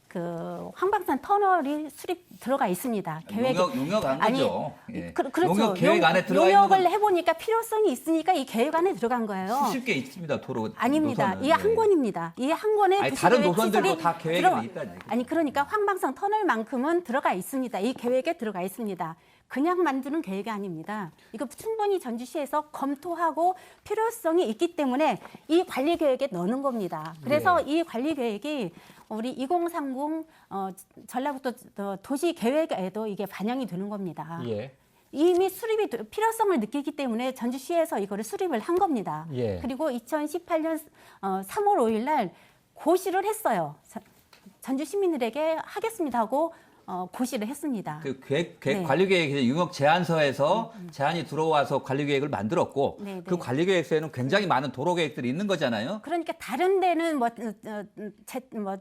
그 황방산 터널이 수립 들어가 있습니다. 계획 용역한 거죠. 예. 그렇죠. 용역 계획 안에 들어가 있는 용역을 건 해보니까 필요성이 있으니까 이 계획 안에 들어간 거예요. 수십 개 있습니다. 도로 아닙니다. 노선은. 이게 한 권입니다. 이 한 권에 아니, 도시 다른 계획 노선들도 시설이 다 계획에 들어가- 있다는 얘기죠. 아니 그러니까 황방산 터널만큼은 들어가 있습니다. 이 계획에 들어가 있습니다. 그냥 만드는 계획이 아닙니다. 이거 충분히 전주시에서 검토하고 필요성이 있기 때문에 이 관리 계획에 넣는 겁니다. 그래서 이 관리 계획이 우리 2030 전라북도 도시 계획에도 이게 반영이 되는 겁니다. 예. 이미 수립이 필요성을 느끼기 때문에 전주시에서 이거를 수립을 한 겁니다. 예. 그리고 2018년 3월 5일 날 고시를 했어요. 전주 시민들에게 하겠습니다 하고 고시를 했습니다. 그 계획 네. 관리계획 용역 제안서에서 제안이 들어와서 관리계획을 만들었고 네, 그 네. 관리계획서에는 굉장히 많은 도로 계획들이 있는 거잖아요. 그러니까 다른 데는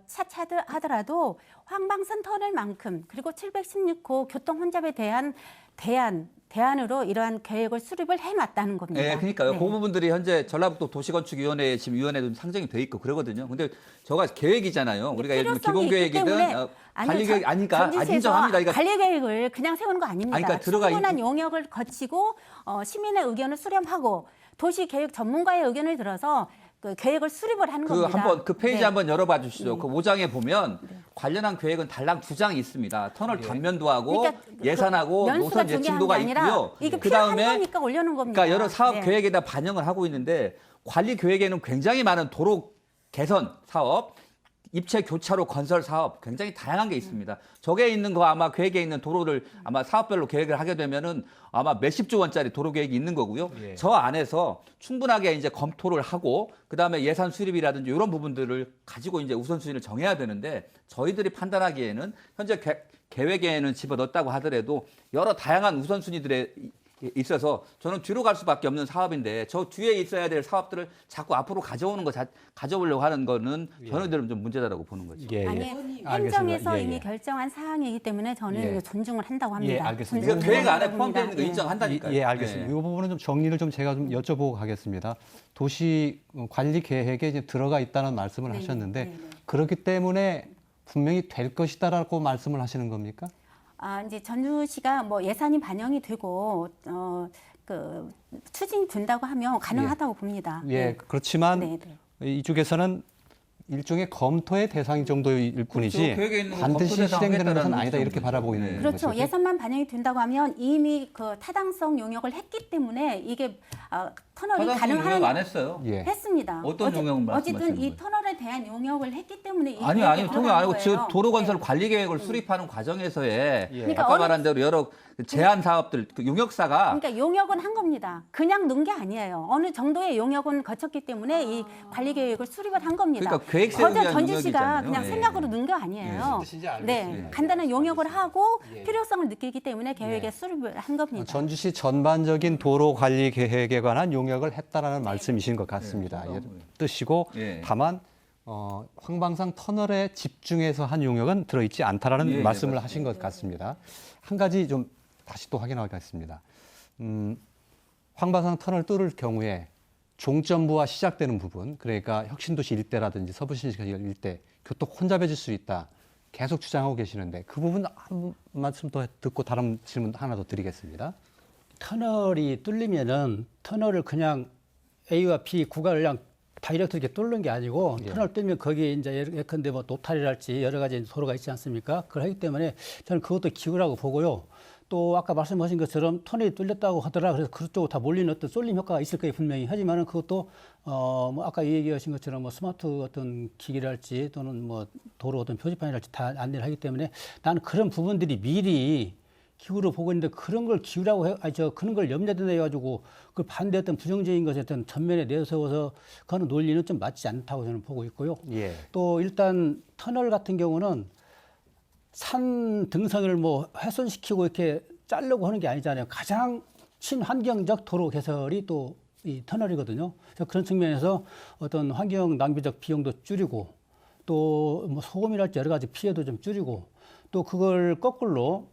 차차 하더라도 황방산 터널만큼 그리고 716호 교통 혼잡에 대한 대안으로 이러한 계획을 수립을 해놨다는 겁니다. 네, 그러니까요. 네. 그 부분들이 현재 전라북도 도시건축위원회에 지금 위원회도 상정이 돼 있고 그러거든요. 근데 저가 계획이잖아요. 우리가 예를 들면 필요성이 있기 기본계획이든 때문에 관리계획 아니까 전주시에서 인정합니다. 그러니까 관리 계획을 그냥 세우는 거 아닙니다. 아니, 그러니까 들어가 충분한 용역을 거치고 시민의 의견을 수렴하고 도시계획 전문가의 의견을 들어서 그 계획을 수립을 하는 겁니다. 한번 그 페이지 네. 한번 열어봐 주시죠. 그 5장에 보면 관련한 계획은 단락 2장이 있습니다. 터널 단면도 하고 그러니까 예산하고 연수가 노선 중요한 예측도가 게 아니라 있고요. 이게 그 필요한 다음에 거니까 올려놓은 겁니다. 그러니까 여러 사업 네. 계획에다 반영을 하고 있는데 관리 계획에는 굉장히 많은 도로 개선 사업, 입체 교차로 건설 사업 굉장히 다양한 게 있습니다. 저게 있는 거 아마 계획에 있는 도로를 아마 사업별로 계획을 하게 되면은 아마 몇십조 원짜리 도로 계획이 있는 거고요. 예. 저 안에서 충분하게 이제 검토를 하고 그다음에 예산 수립이라든지 이런 부분들을 가지고 이제 우선순위를 정해야 되는데 저희들이 판단하기에는 현재 계획에는 집어넣었다고 하더라도 여러 다양한 우선순위들에 있어서 저는 뒤로 갈 수밖에 없는 사업인데 저 뒤에 있어야 될 사업들을 자꾸 앞으로 가져오려고 하는 거는 저희들은 좀 문제다라고 보는 거죠. 예, 예. 아니 알겠습니다. 행정에서 예, 예. 이미 결정한 사항이기 때문에 저는 예. 이거 존중을 한다고 합니다. 예, 알겠습니다. 그러니까 존중을 계획 안에 한다고 포함되어 있는 합니다. 거 예. 인정한다니까요. 예, 알겠습니다. 예. 이 부분은 좀 정리를 좀 제가 좀 여쭤보고 가겠습니다. 도시 관리 계획에 이제 들어가 있다는 말씀을 네, 하셨는데 네, 네. 그렇기 때문에 분명히 될 것이다라고 말씀을 하시는 겁니까? 이제 전주시가 뭐 예산이 반영이 되고 그 추진이 된다고 하면 가능하다고 봅니다. 예, 네. 그렇지만 네, 네. 이쪽에서는 일종의 검토의 대상 정도일 뿐이지 그렇죠. 계획에 있는 거 반드시 검토 대상 실행되는 것은 하겠다라는 아니다 이렇게 정도죠. 바라보고 있는 네. 거죠. 그렇죠. 예산만 반영이 된다고 하면 이미 그 타당성 용역을 했기 때문에 이게 터널이 화장실 용역 안 가능한 했어요. 예. 했습니다. 어떤 용역을 어쨌든 말씀하시는 이 거예요? 터널에 대한 용역을 했기 때문에 이 아니 계획에 통역 들어간 아니고 거예요. 지금 도로건설 네. 관리계획을 수립하는 과정에서의 그러니까 아까 어느- 말한 대로 여러 제한 사업들 그 용역사가 그러니까 용역은 한 겁니다. 그냥 넣은 게 아니에요. 어느 정도의 용역은 거쳤기 때문에 이 관리 계획을 수립을 한 겁니다. 그러니까 계획 세우기 거저 위한 전주시가 용역이잖아요. 그냥 예. 생각으로 넣은 게 아니에요. 뜻인지 알겠습니다. 네, 예. 간단한 용역을 하고 예. 필요성을 느끼기 때문에 계획에 예. 수립을 한 겁니다. 전주시 전반적인 도로 관리 계획에 관한 용역을 했다라는 말씀이신 것 같습니다. 네, 예, 뜻이고 예. 다만 황방산 터널에 집중해서 한 용역은 들어있지 않다라는 예, 말씀을 예, 하신 것 같습니다. 한 가지 좀 다시 또 확인하겠습니다. 황방산 터널 뚫을 경우에 종점부와 시작되는 부분, 그러니까 혁신도시 일대라든지 서부신시가 일대 교통 혼잡해질 수 있다. 계속 주장하고 계시는데 그 부분 한 말씀 더 듣고 다른 질문 하나 더 드리겠습니다. 터널이 뚫리면은 터널을 그냥 A와 B 구간을 그냥 다이렉트 이렇게 뚫는 게 아니고 예. 터널 뚫면 거기에 이제 예컨대 뭐 노탈이랄지 여러 가지 도로가 있지 않습니까? 그걸 하기 때문에 저는 그것도 기후라고 보고요. 또 아까 말씀하신 것처럼 터널이 뚫렸다고 하더라. 그래서 그쪽으로 다 몰리는 어떤 쏠림 효과가 있을 거예요, 분명히. 하지만은 그것도 뭐 아까 얘기하신 것처럼 뭐 스마트 어떤 기기랄지 또는 뭐 도로 어떤 표지판이랄지 다 안내를 하기 때문에 나는 그런 부분들이 미리 기후로 보고 있는데 그런 걸 기후라고 그런 걸 염려된다 해가지고 그 반대했던 부정적인 것에 어떤 전면에 내세워서 그런 논리는 좀 맞지 않다고 저는 보고 있고요. 예. 또 일단 터널 같은 경우는 산 등성을 뭐 훼손시키고 이렇게 자르려고 하는 게 아니잖아요. 가장 친환경적 도로 개설이 또 이 터널이거든요. 그래서 그런 측면에서 어떤 환경 낭비적 비용도 줄이고 또 뭐 소음이랄지 여러 가지 피해도 좀 줄이고 또 그걸 거꾸로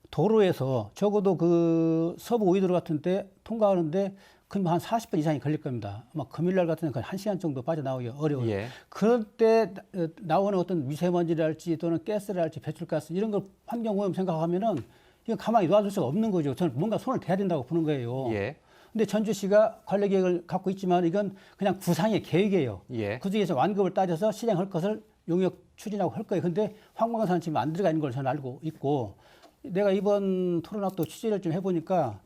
도로에서 적어도 그 서부 오이도로 같은 데 통과하는데 그럼 한 40분 이상이 걸릴 겁니다. 아마 금요일날 같은 데는 1시간 정도 빠져나오기 어려워요. 예. 그럴 때 나오는 어떤 미세먼지랄지 또는 가스랄지 배출가스 이런 걸 환경오염 생각하면은 이건 가만히 놔둘 수가 없는 거죠. 저는 뭔가 손을 대야 된다고 보는 거예요. 예. 근데 전주시가 관리 계획을 갖고 있지만 이건 그냥 구상의 계획이에요. 예. 그중에서 완급을 따져서 실행할 것을 용역 추진하고 할 거예요. 근데 황광산은 지금 안 들어가 있는 걸 저는 알고 있고 내가 이번 토론학도 취재를 좀 해보니까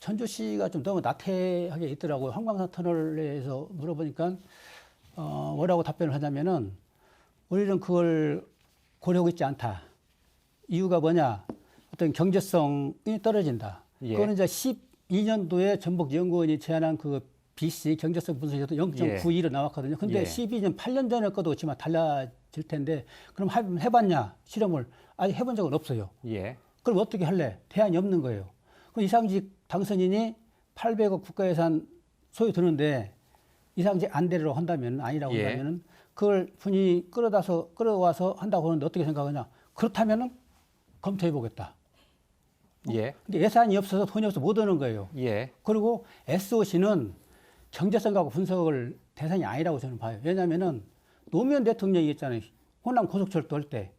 전주시가 좀 너무 나태하게 있더라고요. 황광산 터널에서 물어보니까 뭐라고 답변을 하냐면은 우리는 그걸 고려하고 있지 않다. 이유가 뭐냐? 어떤 경제성이 떨어진다. 예. 그거는 이제 12년도에 전북연구원이 제안한 그 BC 경제성 분석에서 0.91로 나왔거든요. 근데 예. 12년 8년 전에 것도 그렇지만 달라질 텐데 그럼 해봤냐 실험을 아직 해본 적은 없어요. 예. 그럼 어떻게 할래? 대안이 없는 거예요. 그럼 이상직 당선인이 800억 국가예산 소요 드는데 이상직 안대로 한다면 아니라고 예. 한다면은 그걸 분이 끌어와서 한다고 하는데 어떻게 생각하냐? 그렇다면은 검토해 보겠다. 예. 근데 예산이 없어서 돈이 없어서 못 오는 거예요. 예. 그리고 SOC는 경제성하고 분석을 대상이 아니라고 저는 봐요. 왜냐하면은 노무현 대통령이 했잖아요. 호남 고속철도 할 때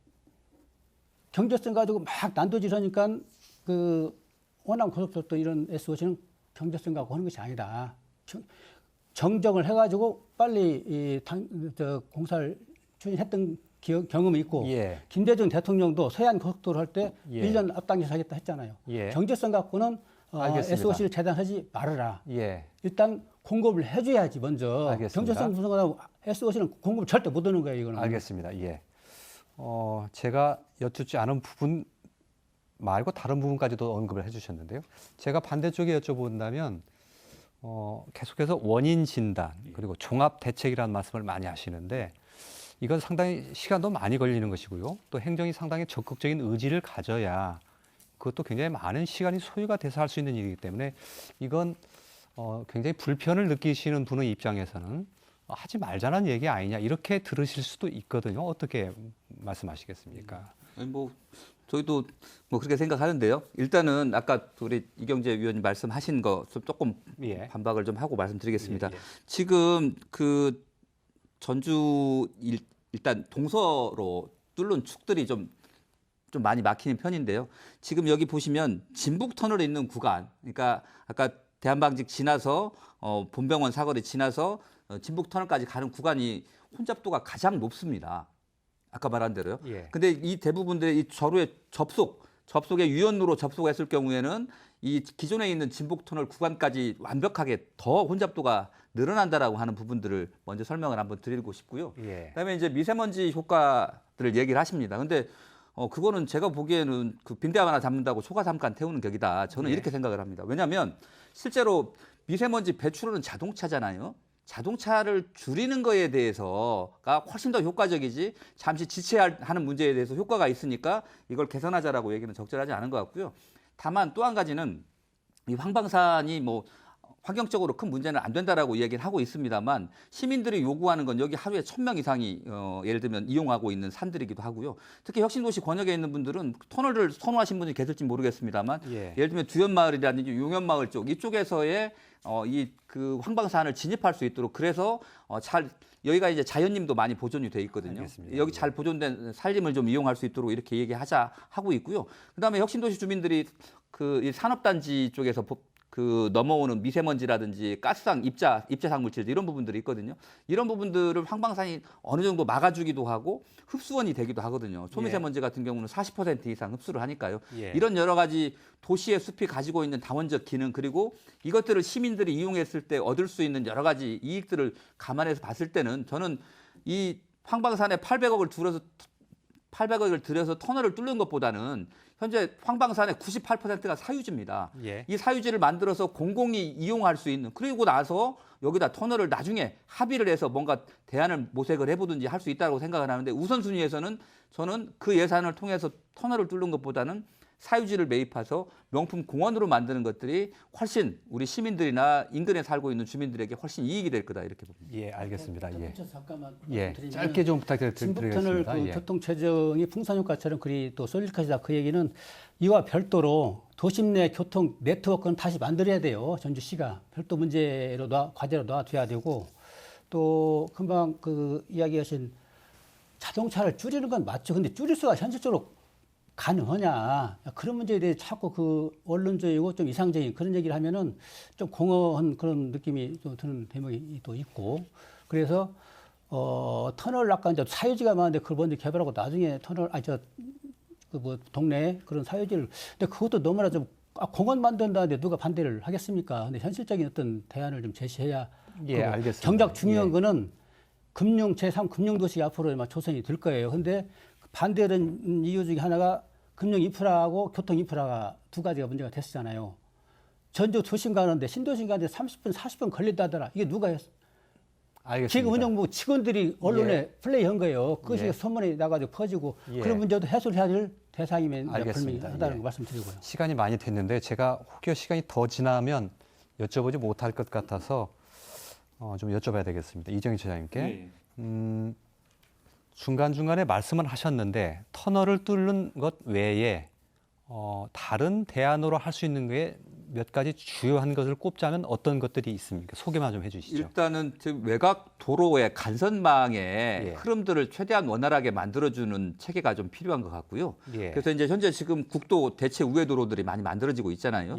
경제성 가지고 막 난도질하니까 그 호남 고속철도 이런 SOC는 경제성 갖고 하는 것이 아니다. 정정을 해가지고 빨리 공사를 추진했던 경험이 있고 예. 김대중 대통령도 서해안 고속도로 할 때 예. 1년 앞당겨서 하겠다 했잖아요. 예. 경제성 갖고는 알겠습니다. SOC를 재단하지 말아라. 예. 일단 공급을 해줘야지 먼저. 알겠습니다. 경제성 분석하고 SOC는 공급을 절대 못 하는 거예요. 이거는. 알겠습니다. 예. 제가 여쭙지 않은 부분 말고 다른 부분까지도 언급을 해주셨는데요. 제가 반대쪽에 여쭤본다면 계속해서 원인 진단 그리고 종합 대책이라는 말씀을 많이 하시는데 이건 상당히 시간도 많이 걸리는 것이고요. 또 행정이 상당히 적극적인 의지를 가져야 그것도 굉장히 많은 시간이 소요가 돼서 할 수 있는 일이기 때문에 이건 굉장히 불편을 느끼시는 분의 입장에서는 하지 말자는 얘기 아니냐 이렇게 들으실 수도 있거든요. 어떻게 말씀하시겠습니까? 아니, 뭐 저희도 뭐 그렇게 생각하는데요. 일단은 아까 우리 이경재 위원님 말씀하신 거 좀 조금 예. 반박을 좀 하고 말씀드리겠습니다. 예, 예. 지금 그 전주 일단 동서로 뚫는 축들이 좀 많이 막히는 편인데요. 지금 여기 보시면 진북 터널에 있는 구간, 그러니까 아까 대한방직 지나서 본병원 사거리 지나서 진북 터널까지 가는 구간이 혼잡도가 가장 높습니다. 아까 말한 대로요. 예. 근데 이 대부분들의 이 저로의 접속의 유연로로 접속했을 경우에는 이 기존에 있는 진북 터널 구간까지 완벽하게 더 혼잡도가 늘어난다라고 하는 부분들을 먼저 설명을 한번 드리고 싶고요. 예. 그다음에 이제 미세먼지 효과들을 얘기를 하십니다. 근데 그거는 제가 보기에는 그 빈대 하나 잡는다고 소가 잠깐 태우는 격이다. 저는 예. 이렇게 생각을 합니다. 왜냐하면 실제로 미세먼지 배출은 자동차잖아요. 자동차를 줄이는 거에 대해서가 훨씬 더 효과적이지 잠시 지체하는 문제에 대해서 효과가 있으니까 이걸 개선하자라고 얘기는 적절하지 않은 것 같고요. 다만 또 한 가지는 이 황방산이 뭐 환경적으로 큰 문제는 안 된다라고 얘기를 하고 있습니다만 시민들이 요구하는 건 여기 하루에 1,000명 이상이 예를 들면 이용하고 있는 산들이기도 하고요. 특히 혁신도시 권역에 있는 분들은 터널을 선호하신 분이 계실지 모르겠습니다만 예. 예를 들면 두연마을이라든지 용연마을 쪽 이쪽에서의 이 그 황방산을 진입할 수 있도록 그래서 여기가 이제 자연림도 많이 보존이 돼 있거든요. 알겠습니다. 여기 잘 보존된 산림을 좀 이용할 수 있도록 이렇게 얘기하자 하고 있고요. 그다음에 혁신도시 주민들이 그 이 산업단지 쪽에서 그 넘어오는 미세먼지라든지 가스상 입자상 물질 이런 부분들이 있거든요. 이런 부분들을 황방산이 어느 정도 막아주기도 하고 흡수원이 되기도 하거든요. 초미세먼지 같은 경우는 40% 이상 흡수를 하니까요. 이런 여러 가지 도시의 숲이 가지고 있는 다원적 기능 그리고 이것들을 시민들이 이용했을 때 얻을 수 있는 여러 가지 이익들을 감안해서 봤을 때는 저는 이 황방산에 800억을 들여서 터널을 뚫는 것보다는 현재 황방산의 98%가 사유지입니다. 이 사유지를 만들어서 공공이 이용할 수 있는 그리고 나서 여기다 터널을 나중에 합의를 해서 뭔가 대안을 모색을 해보든지 할 수 있다고 생각을 하는데 우선순위에서는 저는 그 예산을 통해서 터널을 뚫는 것보다는 사유지를 매입해서 명품 공원으로 만드는 것들이 훨씬 우리 시민들이나 인근에 살고 있는 주민들에게 훨씬 이익이 될 거다 이렇게 봅니다. 예, 알겠습니다. 예. 잠깐만 짧게 좀 부탁드리겠습니다. 진북터널 그 교통 체증이 풍산 효과처럼 그리 또 쏠릴 것이다. 그 얘기는 이와 별도로 도심 내 교통 네트워크는 다시 만들어야 돼요. 전주시가 별도 문제로 과제로 놔둬야 되고 또 금방 그 이야기하신 자동차를 줄이는 건 맞죠. 근데 줄일 수가 현실적으로 가능하냐 그런 문제에 대해 자꾸 그 원론적이고 좀 이상적인 그런 얘기를 하면은 좀 공허한 그런 느낌이 좀 드는 대목이 또 있고 그래서 터널 아까 이제 사유지가 많은데 그걸 먼저 개발하고 나중에 터널 동네 그런 사유지를 근데 그것도 너무나 좀 공원 만든다는데 누가 반대를 하겠습니까? 근데 현실적인 어떤 대안을 좀 제시해야 알겠습니다. 정작 중요한 거는 제3 금융도시가 앞으로 조성이 될 거예요. 근데 반대된 이유 중에 하나가 금융 인프라하고 교통 인프라가 두 가지가 문제가 됐었잖아요. 전주 도심 가는데 신도심 가는데 30분, 40분 걸린다더라. 이게 누가 했어? 알겠습니다. 지금 운영부 직원들이 언론에 플레이한 거예요. 그것이 소문이 나가지고 퍼지고 그런 문제도 해소를 해야 될 대상이면 분명하다는 거 말씀드리고요. 시간이 많이 됐는데 제가 혹여 시간이 더 지나면 여쭤보지 못할 것 같아서 좀 여쭤봐야 되겠습니다. 이정희 처장님께. 중간중간에 말씀을 하셨는데 터널을 뚫는 것 외에 다른 대안으로 할 수 있는 게 몇 가지 주요한 것을 꼽자면 어떤 것들이 있습니까? 소개만 좀 해주시죠. 일단은 외곽 도로의 간선망의 흐름들을 최대한 원활하게 만들어주는 체계가 좀 필요한 것 같고요. 그래서 이제 현재 지금 국도 대체 우회 도로들이 많이 만들어지고 있잖아요.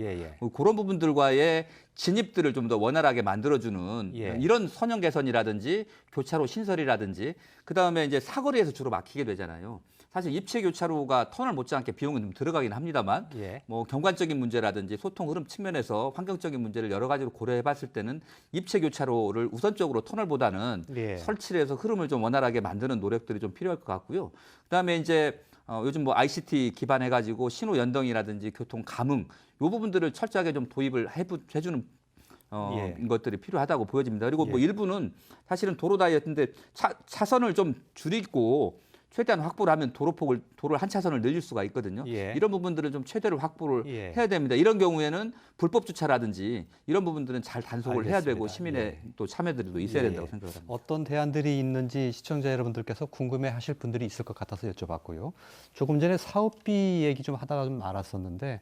그런 부분들과의 진입들을 좀 더 원활하게 만들어주는 이런 선형 개선이라든지 교차로 신설이라든지 그다음에 이제 사거리에서 주로 막히게 되잖아요. 사실 입체 교차로가 터널 못지않게 비용은 좀 들어가긴 합니다만 뭐 경관적인 문제라든지 소통 흐름 측면에서 환경적인 문제를 여러 가지로 고려해 봤을 때는 입체 교차로를 우선적으로 터널보다는 설치를 해서 흐름을 좀 원활하게 만드는 노력들이 좀 필요할 것 같고요. 그다음에 이제 요즘 뭐 ICT 기반해 가지고 신호 연동이라든지 교통 감응 요 부분들을 철저하게 좀 도입을 해주는 것들이 필요하다고 보여집니다. 그리고 뭐 일부는 사실은 도로 다이어트인데 차선을 좀 줄이고 최대한 확보를 하면 도로를 한 차선을 늘릴 수가 있거든요. 이런 부분들은 좀 최대로 확보를 해야 됩니다. 이런 경우에는 불법 주차라든지 이런 부분들은 잘 단속을 해야 되고 시민의 또 참여들도 있어야 된다고 생각합니다. 어떤 대안들이 있는지 시청자 여러분들께서 궁금해하실 분들이 있을 것 같아서 여쭤봤고요. 조금 전에 사업비 얘기 좀 하다가 좀 말았었는데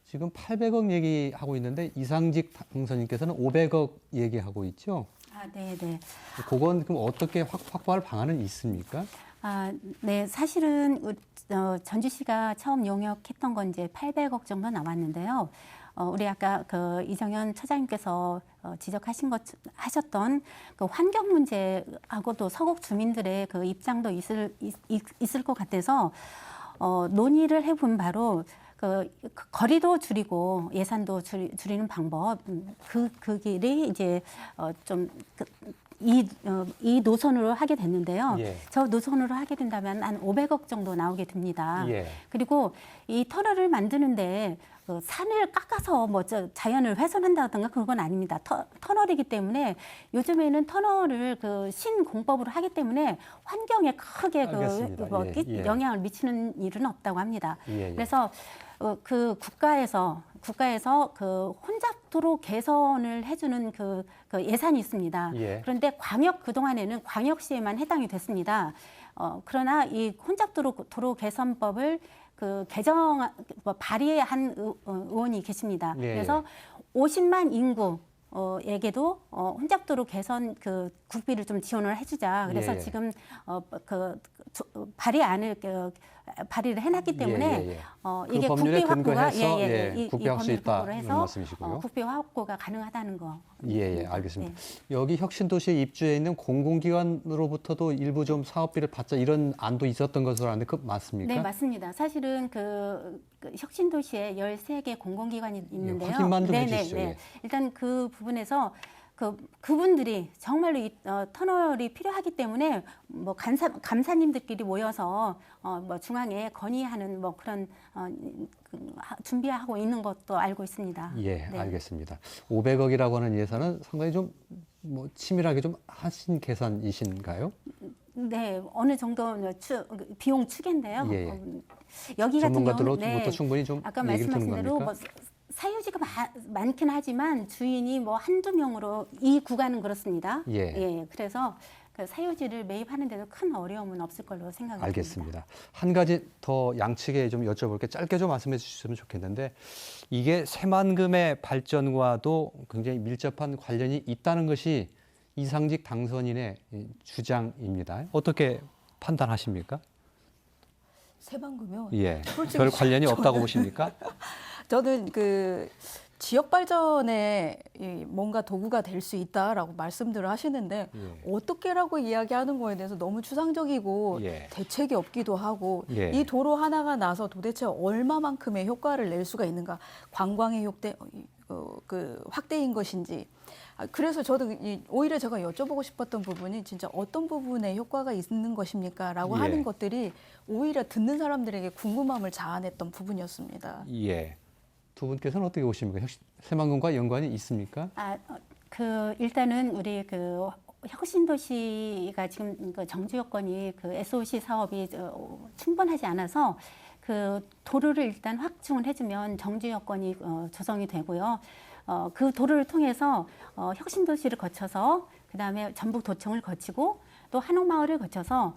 지금 800억 얘기하고 있는데 이상직 당선인께서는 500억 얘기하고 있죠. 네네. 그건 그럼 어떻게 확보할 방안은 있습니까? 네, 사실은 전주시가 처음 용역했던 건 이제 800억 정도 나왔는데요. 우리 아까 그 이정현 처장님께서 하셨던 그 환경 문제하고도 서곡 주민들의 그 입장도 있을 것 같아서 논의를 해본 바로 그 거리도 줄이고 예산도 줄이는 방법 그 길이 이제 이 노선으로 하게 됐는데요. 저 노선으로 하게 된다면 한 500억 정도 나오게 됩니다. 그리고 이 터널을 만드는데 산을 깎아서 자연을 훼손한다든가 그런 건 아닙니다. 터널이기 때문에 요즘에는 터널을 신공법으로 하기 때문에 환경에 크게 영향을 미치는 일은 없다고 합니다. 그래서 그 국가에서 그 혼잡도로 개선을 해주는 그 예산이 있습니다. 그런데 그동안에는 광역시에만 해당이 됐습니다. 그러나 이 혼잡도로 개선법을 발의한 의원이 계십니다. 그래서 50만 인구에게도 혼잡도로 개선 국비를 좀 지원을 해주자. 그래서 지금 발의를 해놨기 때문에 그 이게 법률에 국비 확보가 근거해서 국비할 수 있다 해서 이런 말씀이시고요. 국비 확보가 가능하다는 거. 알겠습니다. 여기 혁신도시에 입주해 있는 공공기관으로부터도 일부 좀 사업비를 받자 이런 안도 있었던 것으로 아는데 그 맞습니까? 네, 맞습니다. 사실은 그 혁신도시에 13개 공공기관이 있는데요. 확인만 좀 해주시죠. 일단 그 부분에서 그분들이 정말로 이 터널이 필요하기 때문에 뭐 감사님들끼리 모여서 뭐 중앙에 건의하는 뭐 그런 준비하고 있는 것도 알고 있습니다. 알겠습니다. 500억이라고 하는 예산은 상당히 좀 뭐 치밀하게 좀 하신 계산이신가요? 네, 어느 정도 비용 추계인데요. 여기 같은 전문가들로부터 충분히 좀 아까 얘기를 말씀하신 듣는 대로 겁니까? 사유지가 많긴 하지만 주인이 뭐 한두 명으로 이 구간은 그렇습니다. 그래서 그 사유지를 매입하는 데도 큰 어려움은 없을 걸로 생각합니다. 알겠습니다. 한 가지 더 양측에 좀 여쭤볼게 짧게 좀 말씀해 주셨으면 좋겠는데 이게 새만금의 발전과도 굉장히 밀접한 관련이 있다는 것이 이상직 당선인의 주장입니다. 어떻게 판단하십니까? 새만금요? 별 관련이 없다고 보십니까? 저는 그 지역 발전에 뭔가 도구가 될 수 있다라고 말씀들을 하시는데 어떻게라고 이야기하는 거에 대해서 너무 추상적이고 대책이 없기도 하고 이 도로 하나가 나서 도대체 얼마만큼의 효과를 낼 수가 있는가, 관광의 확대인 것인지. 그래서 저도 오히려 제가 여쭤보고 싶었던 부분이 진짜 어떤 부분에 효과가 있는 것입니까? 라고 하는 것들이 오히려 듣는 사람들에게 궁금함을 자아냈던 부분이었습니다. 두 분께서는 어떻게 보십니까? 새만금과 연관이 있습니까? 일단은 우리 혁신도시가 지금 정주 여건이 SOC 사업이 충분하지 않아서 도로를 일단 확충을 해주면 정주 여건이 조성이 되고요. 그 도로를 통해서 혁신도시를 거쳐서 그다음에 전북도청을 거치고 또 한옥마을을 거쳐서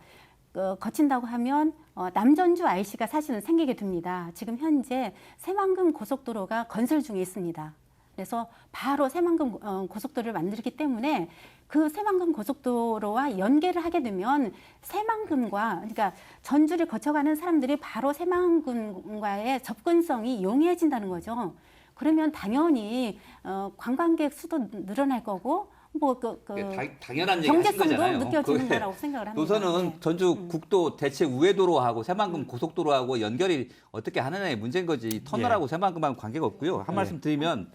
거친다고 하면 남전주 IC가 사실은 생기게 됩니다. 지금 현재 새만금 고속도로가 건설 중에 있습니다. 그래서 바로 새만금 고속도로를 만들기 때문에 그 새만금 고속도로와 연계를 하게 되면 그러니까 전주를 거쳐가는 사람들이 바로 새만금과의 접근성이 용이해진다는 거죠. 그러면 당연히 관광객 수도 늘어날 거고 당연한 얘기 하신 거잖아요. 경제성도 느껴지는 거라고 생각을 합니다. 노선은 전주 국도 대체 우회도로하고 새만금 고속도로하고 연결이 어떻게 하느냐의 문제인 거지. 터널하고 새만금하고 관계가 없고요. 한 말씀 드리면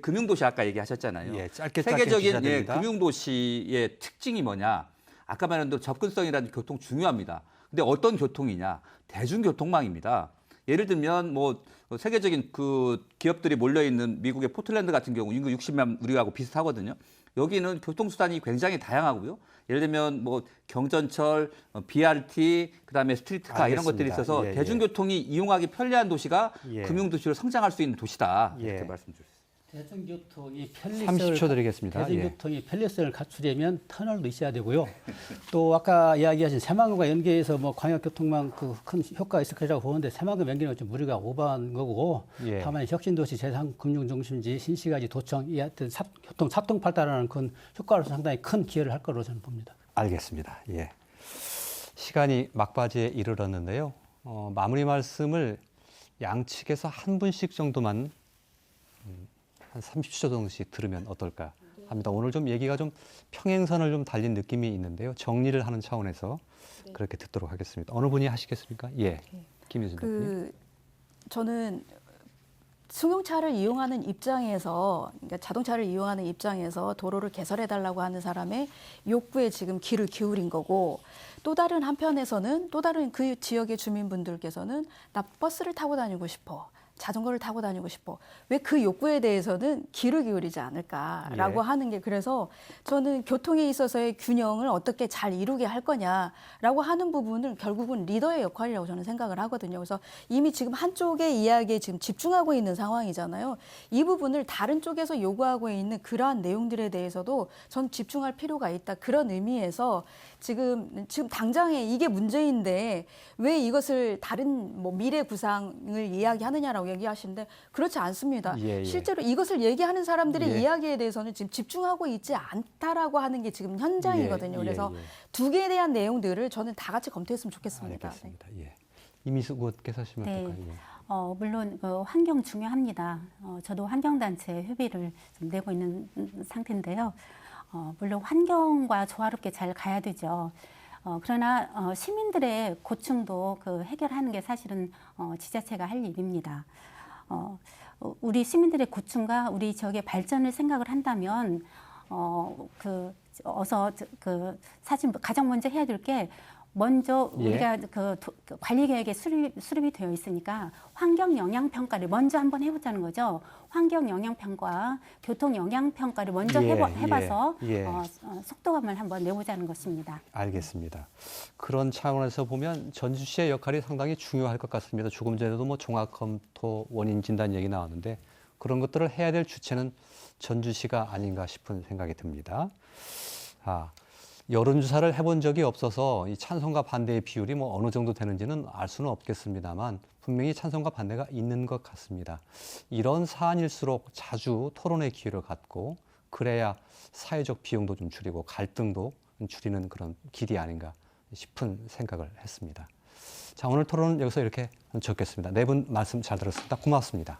금융도시 아까 얘기하셨잖아요. 세계적인 금융도시의 특징이 뭐냐. 아까 말한 대로 접근성이라는 교통 중요합니다. 근데 어떤 교통이냐. 대중교통망입니다. 예를 들면 뭐 세계적인 그 기업들이 몰려있는 미국의 포틀랜드 같은 경우 인구 60만 우리하고 비슷하거든요. 여기는 교통수단이 굉장히 다양하고요. 예를 들면 뭐 경전철, BRT, 그다음에 스트리트카 이런 것들이 있어서 대중교통이 이용하기 편리한 도시가 금융도시로 성장할 수 있는 도시다. 이렇게 말씀 주셨습니다. 대중교통이 30초 드리겠습니다. 대중교통이 편리성을 갖추려면 터널도 있어야 되고요. 또 아까 이야기하신 새만금과 연계해서 뭐 광역교통망 큰 효과가 있을 거라고 보는데 새만금 연계는 좀 무리가 오버한 거고 다만 혁신도시 제3금융중심지 신시가지 도청 이 하여튼 교통 사통팔달하는 큰 효과로서 상당히 큰 기여를 할 거로 저는 봅니다. 알겠습니다. 시간이 막바지에 이르렀는데요. 마무리 말씀을 양측에서 한 분씩 정도만 한 30초 정도씩 들으면 어떨까 합니다. 오늘 좀 얘기가 좀 평행선을 좀 달린 느낌이 있는데요. 정리를 하는 차원에서 그렇게 듣도록 하겠습니다. 어느 분이 하시겠습니까? 김유진 대표님. 저는 승용차를 이용하는 입장에서, 그러니까 자동차를 이용하는 입장에서 도로를 개설해달라고 하는 사람의 욕구에 지금 귀를 기울인 거고, 또 다른 한편에서는 또 다른 그 지역의 주민분들께서는 나 버스를 타고 다니고 싶어. 자전거를 타고 다니고 싶어. 왜 그 욕구에 대해서는 귀를 기울이지 않을까라고 하는 게, 그래서 저는 교통에 있어서의 균형을 어떻게 잘 이루게 할 거냐라고 하는 부분은 결국은 리더의 역할이라고 저는 생각을 하거든요. 그래서 이미 지금 한쪽의 이야기에 지금 집중하고 있는 상황이잖아요. 이 부분을 다른 쪽에서 요구하고 있는 그러한 내용들에 대해서도 전 집중할 필요가 있다. 그런 의미에서 지금 당장에 이게 문제인데 왜 이것을 다른 뭐 미래 구상을 이야기하느냐라고 얘기하시는데 그렇지 않습니다. 예, 예. 실제로 이것을 얘기하는 사람들의 예. 이야기에 대해서는 지금 집중하고 있지 않다라고 하는 게 지금 현장이거든요. 예, 예, 그래서 예. 두 개에 대한 내용들을 저는 다 같이 검토했으면 좋겠습니다. 알겠습니다. 예. 이미숙 의원께서 하시면 네. 어떨까요? 예. 물론 환경 중요합니다. 저도 환경단체 협의를 좀 내고 있는 상태인데요. 물론 환경과 조화롭게 잘 가야 되죠. 그러나 시민들의 고충도 해결하는 게 사실은 지자체가 할 일입니다. 우리 시민들의 고충과 우리 지역의 발전을 생각을 한다면 사실 가장 먼저 해야 될 게 먼저 우리가 관리 계획에 수립이 되어 있으니까 환경 영향 평가를 먼저 한번 해보자는 거죠. 환경 영향 평가, 교통 영향 평가를 먼저 해봐서 속도감을 한번 내보자는 것입니다. 알겠습니다. 그런 차원에서 보면 전주시의 역할이 상당히 중요할 것 같습니다. 조금 전에도 뭐 종합 검토 원인 진단 얘기 나왔는데 그런 것들을 해야 될 주체는 전주시가 아닌가 싶은 생각이 듭니다. 여론조사를 해본 적이 없어서 이 찬성과 반대의 비율이 뭐 어느 정도 되는지는 알 수는 없겠습니다만 분명히 찬성과 반대가 있는 것 같습니다. 이런 사안일수록 자주 토론의 기회를 갖고 그래야 사회적 비용도 좀 줄이고 갈등도 줄이는 그런 길이 아닌가 싶은 생각을 했습니다. 자, 오늘 토론은 여기서 이렇게 적겠습니다. 네 분 말씀 잘 들었습니다. 고맙습니다.